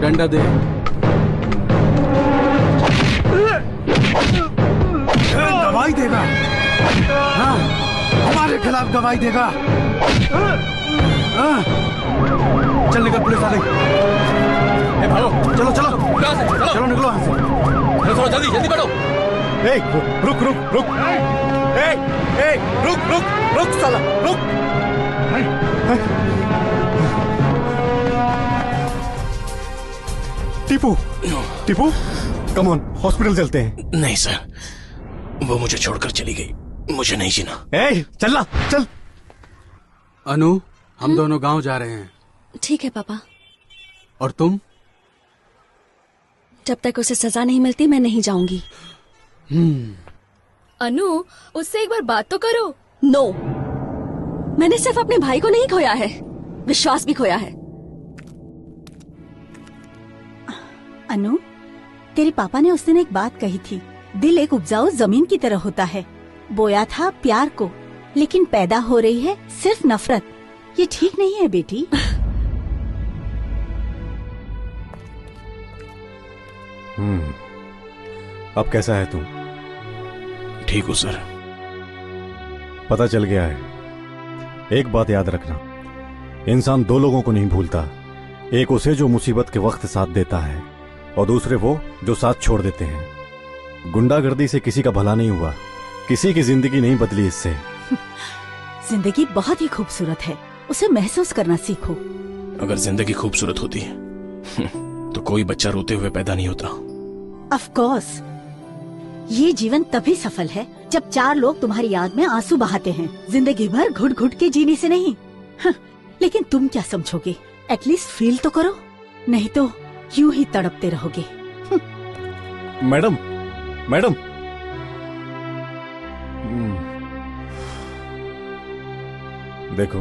डंडा दे। गवाही देगा। हाँ, हमारे खिलाफ गवाही देगा। हाँ, चल निकल, पुलिस आ गई। भागो, चलो चलो चलो चलो निकलो यहाँ से। चलो जल्दी जल्दी बढ़ो। रुक रुक रुक। रुक रुक रुक साला रुक। Tipu Tipu come on, hospital चलते हैं। नहीं सर, वो मुझे छोड़कर चली गई, मुझे नहीं जीना। चल ना चल। अनु, हम दोनों गांव जा रहे हैं। ठीक है पापा। और तुम? जब तक उसे सजा नहीं मिलती मैं नहीं जाऊंगी। अनु, उससे एक बार बात तो करो। नो, मैंने सिर्फ अपने भाई को नहीं खोया है, विश्वास भी खोया है। अनु, तेरे पापा ने उस दिन एक बात कही थी, दिल एक उपजाऊ जमीन की तरह होता है। बोया था प्यार को, लेकिन पैदा हो रही है सिर्फ नफरत। ये ठीक नहीं है बेटी। अब कैसा है तू? ठीक हूँ सर। पता चल गया है। एक बात याद रखना, इंसान दो लोगों को नहीं भूलता। एक उसे जो मुसीबत के वक्त साथ देता है, और दूसरे वो जो साथ छोड़ देते हैं। गुंडागर्दी से किसी का भला नहीं हुआ, किसी की जिंदगी नहीं बदली इससे। जिंदगी बहुत ही खूबसूरत है, उसे महसूस करना सीखो। अगर जिंदगी खूबसूरत होती तो कोई बच्चा रोते हुए पैदा नहीं होता। ऑफ कोर्स, ये जीवन तभी सफल है जब चार लोग तुम्हारी याद में आंसू बहाते हैं, जिंदगी भर घुट घुट के जीने से नहीं। लेकिन तुम क्या समझोगे? एटलीस्ट फील तो करो, नहीं तो यूं ही तड़पते रहोगे। मैडम मैडम, देखो,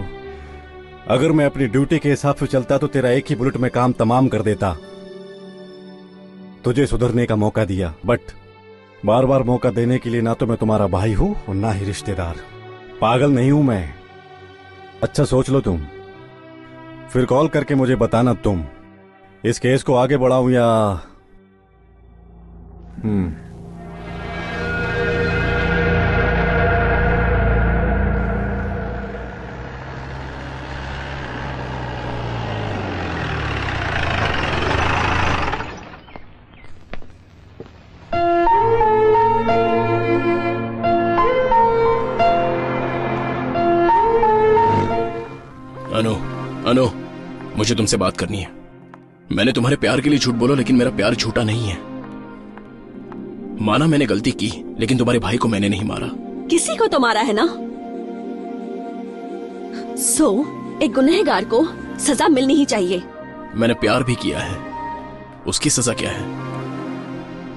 अगर मैं अपनी ड्यूटी के हिसाब से चलता तो तेरा एक ही बुलेट में काम तमाम कर देता। तुझे सुधरने का मौका दिया, बट बार बार मौका देने के लिए ना तो मैं तुम्हारा भाई हूं और ना ही रिश्तेदार। पागल नहीं हूं मैं। अच्छा सोच लो तुम, फिर कॉल करके मुझे बताना तुम इस केस को आगे बढ़ाऊं या अनु, मुझे तुमसे बात करनी है। मैंने तुम्हारे प्यार के लिए झूठ बोला, लेकिन मेरा प्यार झूठा नहीं है। माना मैंने गलती की, लेकिन तुम्हारे भाई को मैंने नहीं मारा। किसी को तो मारा है ना। एक गुनहगार को सजा मिलनी ही चाहिए। मैंने प्यार भी किया है, उसकी सजा क्या है?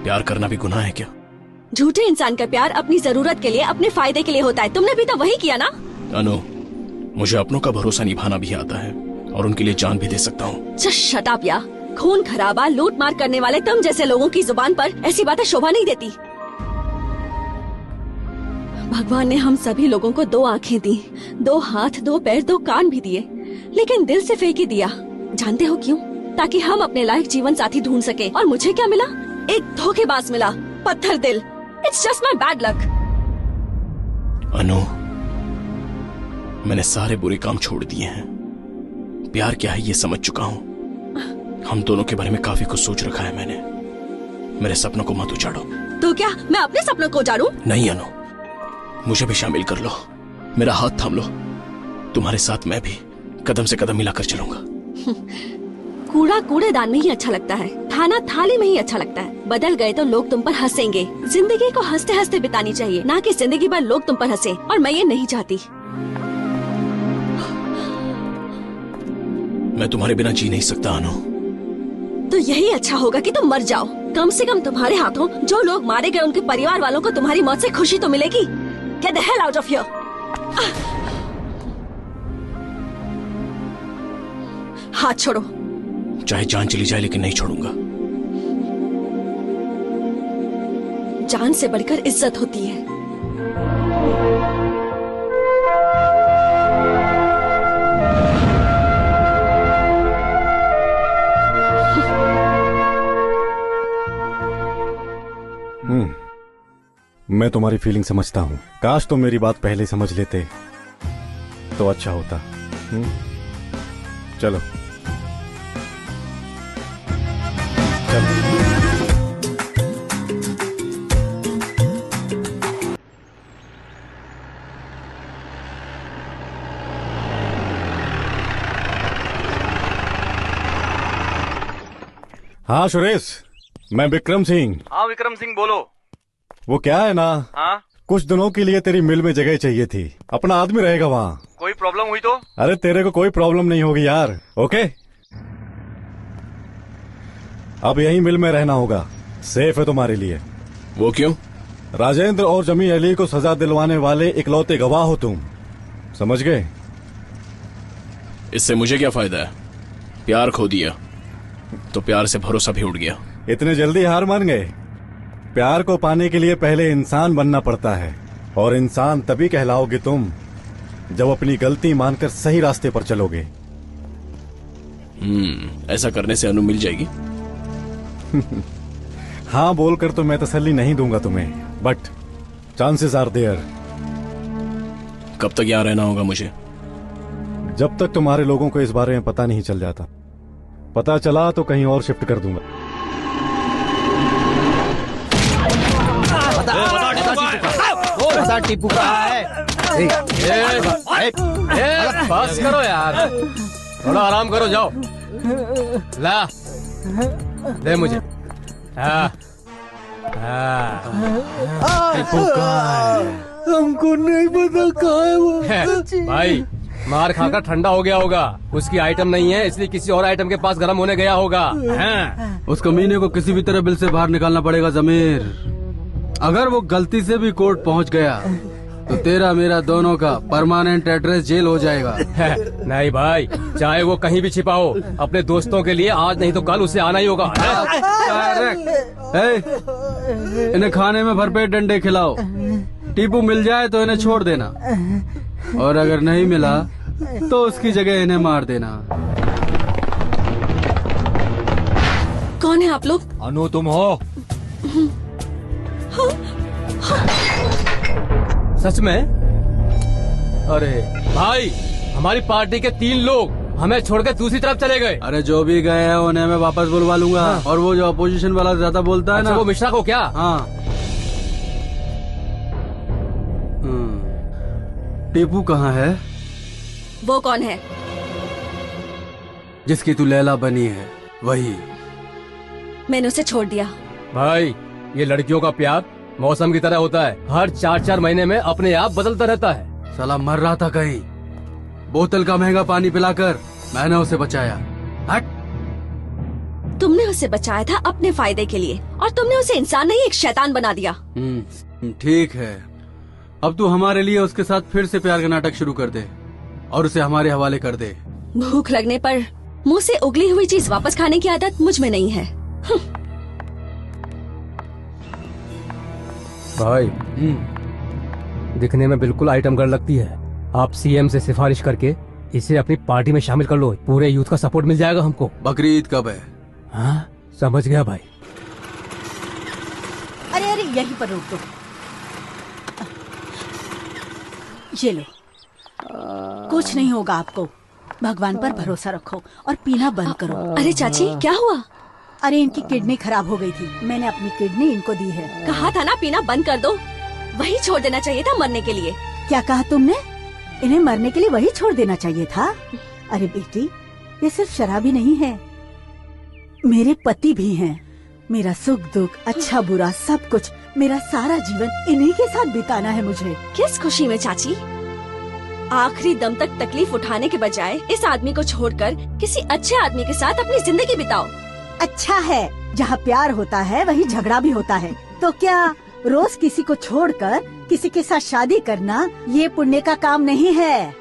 प्यार करना भी गुनाह है क्या? झूठे इंसान का प्यार अपनी जरूरत के लिए, अपने फायदे के लिए होता है। तुमने भी तो वही किया ना। अनु, मुझे अपनों का भरोसा निभाना भी आता है और उनके लिए जान भी दे सकता हूँ। शट अप या। खून खराबा, लूट मार करने वाले तुम जैसे लोगों की जुबान पर ऐसी बातें शोभा नहीं देती। भगवान ने हम सभी लोगों को दो आंखें दी, दो हाथ, दो पैर, दो कान भी दिए, लेकिन दिल से फेंक ही दिया। जानते हो क्यों? ताकि हम अपने लायक जीवन साथी ढूंढ सके। और मुझे क्या मिला? एक धोखेबाज मिला, पत्थर दिल। It's just my bad luck. Anu, मैंने सारे बुरे काम छोड़ दिए हैं। प्यार क्या है ये समझ चुका हूँ। हम दोनों के बारे में काफी कुछ सोच रखा है मैंने। मेरे सपनों को मत उजाड़ो। तो क्या मैं अपने सपनों को उजाड़ूं? नहीं अनु, मुझे भी शामिल कर लो, मेरा हाथ थाम लो। तुम्हारे साथ मैं भी कदम से कदम मिलाकर चलूंगा। कूड़ा कूड़ेदान में ही अच्छा लगता है, खाना थाली में ही अच्छा लगता है। बदल गए तो लोग तुम पर हंसेंगे। जिंदगी को हंसते हंसते बितानी चाहिए, ना कि जिंदगी भर लोग तुम पर हंसे। और मैं ये नहीं चाहती। मैं तुम्हारे बिना जी नहीं सकता अनु। तो यही अच्छा होगा कि तुम मर जाओ। कम से कम तुम्हारे हाथों जो लोग मारे गए उनके परिवार वालों को तुम्हारी मौत से खुशी तो मिलेगी। Get the hell out of here! हाथ छोड़ो। चाहे जान चली जाए लेकिन नहीं छोड़ूंगा। जान से बढ़कर इज्जत होती है। मैं तुम्हारी फीलिंग समझता हूँ। काश तुम मेरी बात पहले समझ लेते तो अच्छा होता। चलो हाँ सुरेश, मैं विक्रम सिंह। हाँ विक्रम सिंह बोलो। वो क्या है ना, हाँ कुछ दिनों के लिए तेरी मिल में जगह चाहिए थी। अपना आदमी रहेगा वहाँ। कोई प्रॉब्लम हुई तो? अरे तेरे को कोई प्रॉब्लम नहीं होगी यार। ओके, अब यही मिल में रहना होगा। सेफ है तुम्हारे लिए। वो क्यों? राजेंद्र और जमी अली को सजा दिलवाने वाले इकलौते गवाह हो तुम, समझ गए? इससे मुझे क्या फायदा है? प्यार खो दिया तो प्यार से भरोसा भी उड़ गया। इतने जल्दी हार मान गए? प्यार को पाने के लिए पहले इंसान बनना पड़ता है, और इंसान तभी कहलाओगे तुम जब अपनी गलती मानकर सही रास्ते पर चलोगे। ऐसा करने से अनु मिल जाएगी? हाँ बोलकर तो मैं तसल्ली नहीं दूंगा तुम्हें, बट चांसेस आर देयर। कब तक यहाँ रहना होगा मुझे? जब तक तुम्हारे लोगों को इस बारे में पता नहीं चल जाता। पता चला तो कहीं और शिफ्ट कर दूंगा। बता टीपू कहाँ है? बस करो यार, थोड़ा आराम करो, जाओ। ला दे मुझे। टीपू कहाँ है? हमको नहीं पता कहाँ है वो। भाई मार खाकर ठंडा हो गया होगा। उसकी आइटम नहीं है, इसलिए किसी और आइटम के पास गर्म होने गया होगा। उस कमीने को किसी भी तरह बिल से बाहर निकालना पड़ेगा जमीर। अगर वो गलती से भी कोर्ट पहुंच गया तो तेरा मेरा दोनों का परमानेंट एड्रेस जेल हो जाएगा। नहीं भाई, चाहे वो कहीं भी छिपा हो, अपने दोस्तों के लिए आज नहीं तो कल उसे आना ही होगा। इन्हें खाने में भरपेट डंडे खिलाओ। टीपू मिल जाए तो इन्हें छोड़ देना, और अगर नहीं मिला तो उसकी जगह इन्हें मार देना। कौन है आप लोग? अनु तुम हो? सच में? अरे भाई, हमारी पार्टी के 3 लोग हमें छोड़कर दूसरी तरफ चले गए। अरे जो भी गए हैं उन्हें मैं वापस बुलवा लूंगा। हाँ। और वो जो अपोजिशन वाला ज्यादा बोलता है ना, वो मिश्रा को क्या? हाँ। टीपू कहाँ है? वो कौन है? जिसकी तू लैला बनी है, वही। मैंने उसे छोड़ दिया। भाई ये लड़कियों का प्यार मौसम की तरह होता है, हर 4-4 महीने में अपने आप बदलता रहता है। साला मर रहा था कहीं, बोतल का महंगा पानी पिलाकर मैंने उसे बचाया। हट। तुमने उसे बचाया था अपने फायदे के लिए, और तुमने उसे इंसान नहीं एक शैतान बना दिया। ठीक है, अब तू हमारे लिए उसके साथ फिर से प्यार का नाटक शुरू कर दे और उसे हमारे हवाले कर दे। भूख लगने पर मुंह से उगली हुई चीज वापस खाने की आदत मुझ में नहीं है। भाई दिखने में बिल्कुल आइटम गर्ल लगती है। आप सीएम से सिफारिश करके इसे अपनी पार्टी में शामिल कर लो, पूरे यूथ का सपोर्ट मिल जाएगा हमको। बकरी ईद कब है? हाँ समझ गया भाई। अरे अरे यहीं पर रोक दो। ये लो, कुछ नहीं होगा आपको। भगवान पर भरोसा रखो और पीना बंद करो। अरे चाची क्या हुआ? अरे इनकी किडनी खराब हो गई थी, मैंने अपनी किडनी इनको दी है। कहा था ना पीना बंद कर दो, वही छोड़ देना चाहिए था मरने के लिए। क्या कहा तुमने? इन्हें मरने के लिए वही छोड़ देना चाहिए था? अरे बेटी, ये सिर्फ शराबी नहीं है, मेरे पति भी हैं। मेरा सुख दुख, अच्छा बुरा सब कुछ, मेरा सारा जीवन इन्हीं के साथ बिताना है मुझे। किस खुशी में चाची? आखिरी दम तक तकलीफ उठाने के बजाय इस आदमी को छोड़कर किसी अच्छे आदमी के साथ अपनी जिंदगी बिताओ। अच्छा है, जहाँ प्यार होता है वहीं झगड़ा भी होता है। तो क्या रोज किसी को छोड़कर किसी के साथ शादी करना ये पुण्य का काम नहीं है?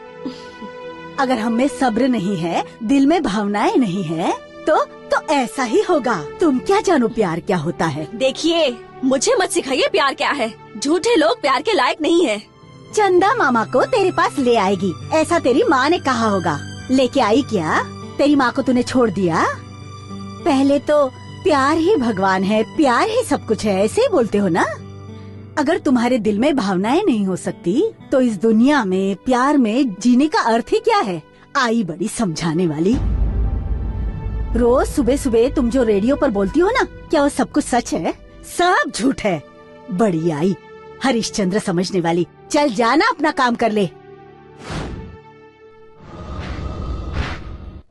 अगर हम में सब्र नहीं है, दिल में भावनाएं नहीं है, तो ऐसा ही होगा। तुम क्या जानो प्यार क्या होता है? देखिए, मुझे मत सिखाइए प्यार क्या है। झूठे लोग प्यार के लायक नहीं है। चंदा मामा को तेरे पास ले आएगी, ऐसा तेरी माँ ने कहा होगा। लेके आई क्या? तेरी माँ को तूने छोड़ दिया? पहले तो प्यार ही भगवान है, प्यार ही सब कुछ है, ऐसे ही बोलते हो ना? अगर तुम्हारे दिल में भावनाएं नहीं हो सकती तो इस दुनिया में प्यार में जीने का अर्थ ही क्या है? आई बड़ी समझाने वाली। रोज सुबह सुबह तुम जो रेडियो पर बोलती हो ना, क्या वो सब कुछ सच है? सब झूठ है। बड़ी आई हरिश्चंद्र समझने वाली। चल जाना, अपना काम कर ले।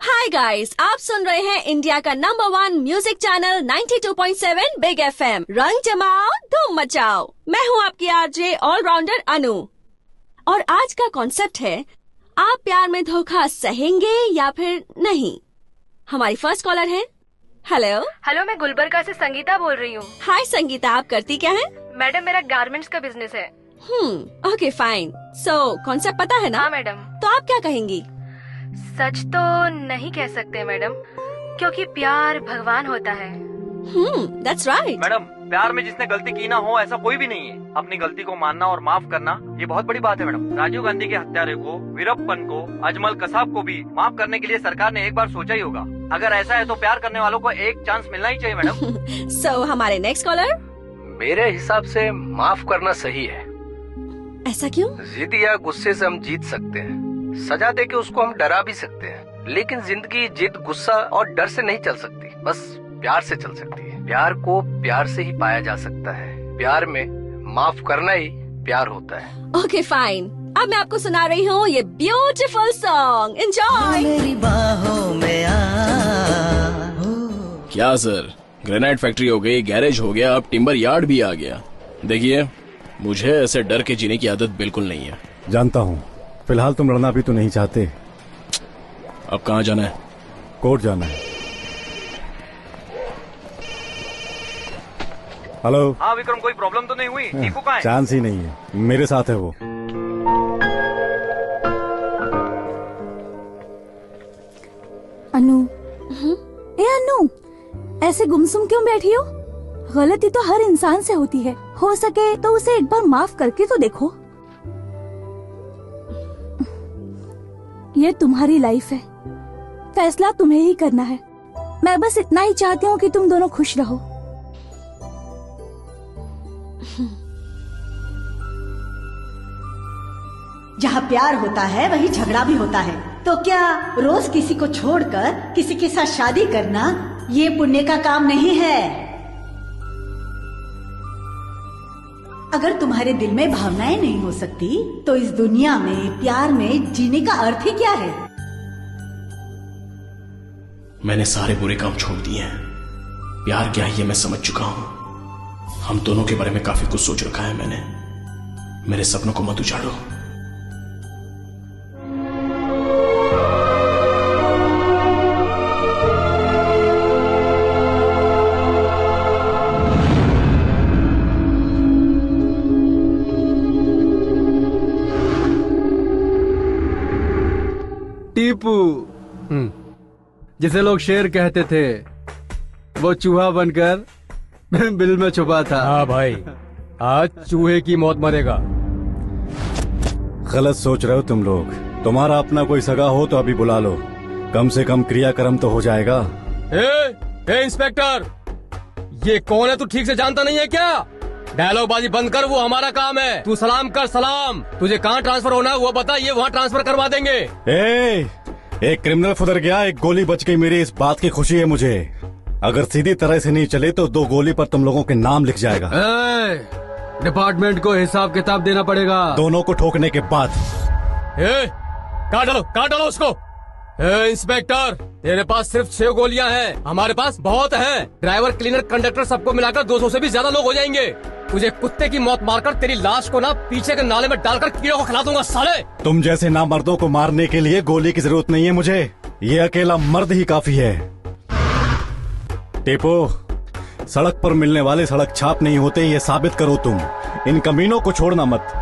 हाय गाइस, आप सुन रहे हैं इंडिया का number 1 music channel 92.7 big FM. रंग जमाओ, धूम मचाओ। मैं हूँ आपकी आरजे ऑलराउंडर अनु, और आज का कॉन्सेप्ट है, आप प्यार में धोखा सहेंगे या फिर नहीं। हमारी फर्स्ट कॉलर है। हेलो। हेलो, मैं गुलबर्गा से संगीता बोल रही हूँ। हाय संगीता, आप करती क्या है? मैडम, मेरा गारमेंट्स का बिजनेस है। Okay fine. सो कॉन्सेप्ट पता है ना? हाँ मैडम। तो आप क्या कहेंगी? सच तो नहीं कह सकते मैडम, क्योंकि प्यार भगवान होता है। That's right. मैडम, प्यार में जिसने गलती की ना हो ऐसा कोई भी नहीं है। अपनी गलती को मानना और माफ करना ये बहुत बड़ी बात है मैडम। राजीव गांधी के हत्यारे को, वीरप्पन को, अजमल कसाब को भी माफ करने के लिए सरकार ने एक बार सोचा ही होगा। अगर ऐसा है तो प्यार करने वालों को एक चांस मिलना ही चाहिए मैडम। सो हमारे नेक्स्ट कॉलर। मेरे हिसाब से माफ करना सही है। ऐसा क्यों? जिद या गुस्से से हम जीत सकते हैं, सजा दे के उसको हम डरा भी सकते हैं, लेकिन जिंदगी जिद, गुस्सा और डर से नहीं चल सकती, बस प्यार से चल सकती है। प्यार को प्यार से ही पाया जा सकता है। प्यार में माफ करना ही प्यार होता है। ओके फाइन, अब मैं आपको सुना रही हूँ ये ब्यूटीफुल सॉन्ग। एंजॉय। मेरी बाहों में आ। क्या सर, ग्रेनाइट फैक्ट्री हो गई, गैरेज हो गया, अब टिम्बर यार्ड भी आ गया। देखिए, मुझे ऐसे डर के जीने की आदत बिल्कुल नहीं है। जानता हूँ, फिलहाल तुम लड़ना भी तो नहीं चाहते। अब कहाँ जाना है? कोर्ट जाना है। हेलो। हाँ विक्रम, कोई प्रॉब्लम तो नहीं हुई? टीपू कहाँ है? चांस ही नहीं है, मेरे साथ है वो। अनु। ए अनु, ऐसे गुमसुम क्यों बैठी हो? गलती तो हर इंसान से होती है, हो सके तो उसे एक बार माफ करके तो देखो। ये तुम्हारी लाइफ है, फैसला तुम्हें ही करना है। मैं बस इतना ही चाहती हूँ कि तुम दोनों खुश रहो। जहाँ प्यार होता है वहीं झगड़ा भी होता है। तो क्या रोज किसी को छोड़कर किसी के साथ शादी करना ये पुण्य का काम नहीं है? अगर तुम्हारे दिल में भावनाएं नहीं हो सकती तो इस दुनिया में प्यार में जीने का अर्थ ही क्या है? मैंने सारे बुरे काम छोड़ दिए हैं। प्यार क्या है ये मैं समझ चुका हूं। हम दोनों के बारे में काफी कुछ सोच रखा है मैंने। मेरे सपनों को मत उजाड़ो। टीपू, जिसे लोग शेर कहते थे, वो चूहा बनकर बिल में छुपा था। हाँ भाई, आज चूहे की मौत मरेगा। गलत सोच रहे हो तुम लोग। तुम्हारा अपना कोई सगा हो तो अभी बुला लो, कम से कम क्रियाक्रम तो हो जाएगा। ए इंस्पेक्टर, ये कौन है? तू ठीक से जानता नहीं है क्या? डायलॉग बाजी बंद कर, वो हमारा काम है। तू सलाम कर, सलाम। तुझे कहाँ ट्रांसफर होना है वो बता, ये वहाँ ट्रांसफर करवा देंगे। एक क्रिमिनल फुदर गया, एक गोली बच गई। मेरी इस बात की खुशी है मुझे। अगर सीधी तरह से नहीं चले तो 2 गोली पर तुम लोगों के नाम लिख जाएगा। डिपार्टमेंट को हिसाब किताब देना पड़ेगा। दोनों को ठोकने के बाद। काट डालो उसको। इंस्पेक्टर, तेरे पास सिर्फ 6 गोलियां हैं, हमारे पास बहुत हैं। ड्राइवर, क्लीनर, कंडक्टर सबको मिलाकर 200 से भी ज्यादा लोग हो जाएंगे। तुझे कुत्ते की मौत मारकर तेरी लाश को ना पीछे के नाले में डालकर कीड़ों को खिला दूंगा साले। तुम जैसे नामर्दों को मारने के लिए गोली की जरूरत नहीं है मुझे। ये अकेला मर्द ही काफी है। टेपो, सड़क पर मिलने वाले सड़क छाप नहीं होते, ये साबित करो तुम। इन कमीनों को छोड़ना मत।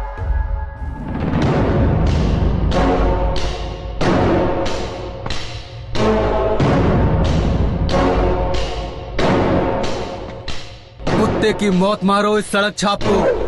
कुत्ते की मौत मारो इस सड़क छाप को।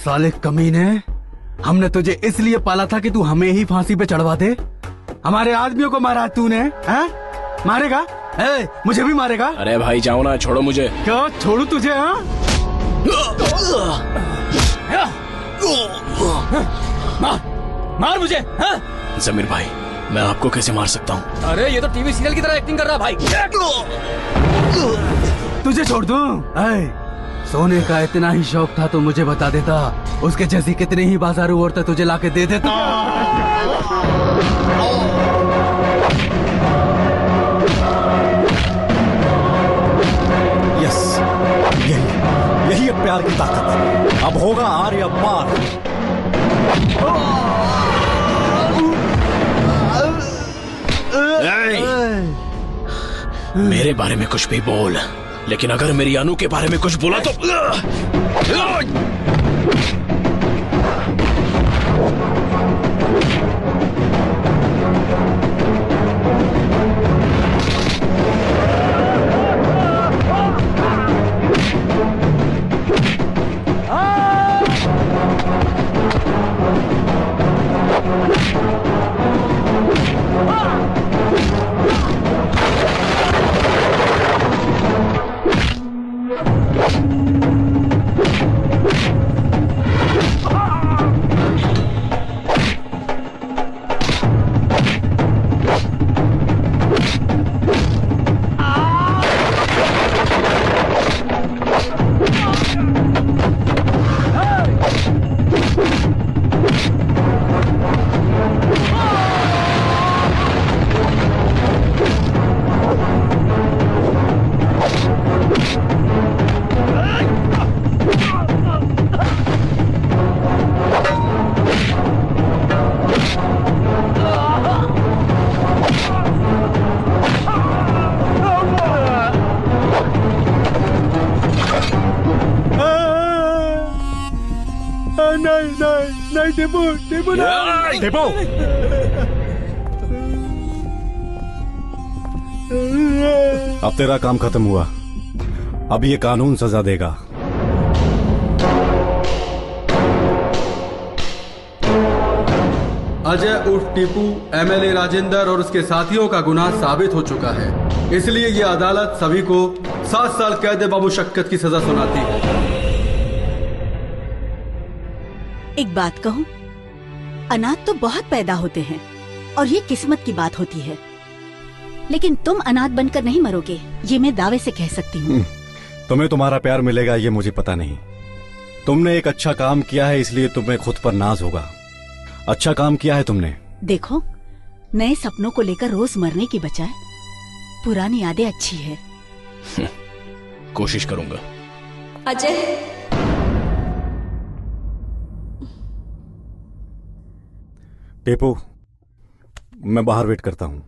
साले कमीने, हमने तुझे इसलिए पाला था कि तू हमें ही फांसी पे चढ़वा दे। हमारे आदमियों को मारा तूने, हैं? मारेगा? मुझे भी मारेगा? अरे भाई जाओ ना, छोड़ो मुझे। क्या छोड़ू तुझे? हाँ? मार मुझे। हाँ? जमीर भाई, मैं आपको कैसे मार सकता हूँ? अरे ये तो टीवी सीरियल की तरह एक्टिंग कर रहा भाई। तुझे छोड़ दूं? सोने का इतना ही शौक था तो मुझे बता देता, उसके जैसी कितनी ही बाजारू औरतें तुझे लाके दे देता। यस, यही है प्यार की ताकत। अब होगा आर या पार। मेरे बारे में कुछ भी बोल, लेकिन अगर मेरी अनु के बारे में कुछ बोला तो नहीं नहीं नहीं टिपू टिपू नहीं। टिपू अब तेरा काम खत्म हुआ, अब ये कानून सजा देगा। अजय उर्फ टीपू एमएलए राजेंद्र और उसके साथियों का गुनाह साबित हो चुका है, इसलिए ये अदालत सभी को 7 साल कैद बामुशक्कत की सजा सुनाती है। एक बात कहूं, अनाथ तो बहुत पैदा होते हैं और ये किस्मत की बात होती है, लेकिन तुम अनाथ बनकर नहीं मरोगे, ये मैं दावे से कह सकती हूँ। तुम्हें तुम्हारा प्यार मिलेगा ये मुझे पता नहीं। तुमने एक अच्छा काम किया है इसलिए तुम्हें खुद पर नाज होगा। अच्छा काम किया है तुमने। देखो, नए सपनों को लेकर रोज मरने की बजाय पुरानी यादें अच्छी है। कोशिश करूंगा। अजय, टेपू, मैं बाहर वेट करता हूँ।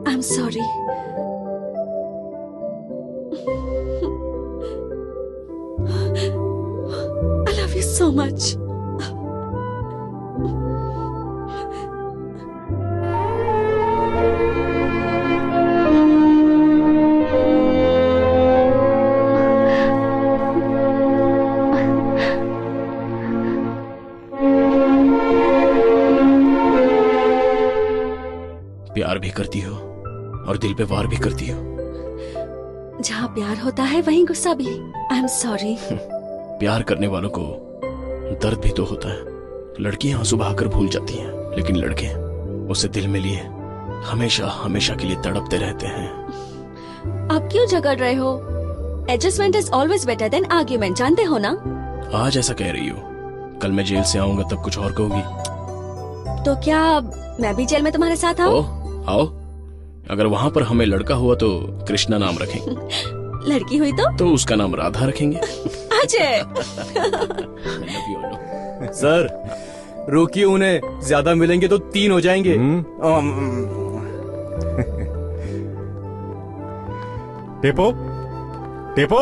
I'm sorry. I love you so much. प्यार भी करती हो और दिल पे वार भी करती हो। जहाँ प्यार होता है वहीं गुस्सा भी। I am sorry. प्यार करने वालों को दर्द भी तो होता है। लड़कियां आंसू बहाकर भूल जाती हैं, लेकिन लड़के उसे दिल में लिए हमेशा हमेशा के लिए तड़पते रहते हैं। आप क्यों झगड़ रहे हो? Adjustment is always better than argument, जानते हो ना? आज ऐसा कह रही हो, कल मैं जेल से आऊंगा तब कुछ और कहोगी। तो क्या मैं भी जेल में तुम्हारे साथ आऊं? आओ, अगर वहाँ पर हमें लड़का हुआ तो कृष्णा नाम रखेंगे। लड़की हुई तो उसका नाम राधा रखेंगे। अजय। सर रोकिए उन्हें, ज्यादा मिलेंगे तो 3 हो जाएंगे। टेपो, टेपो।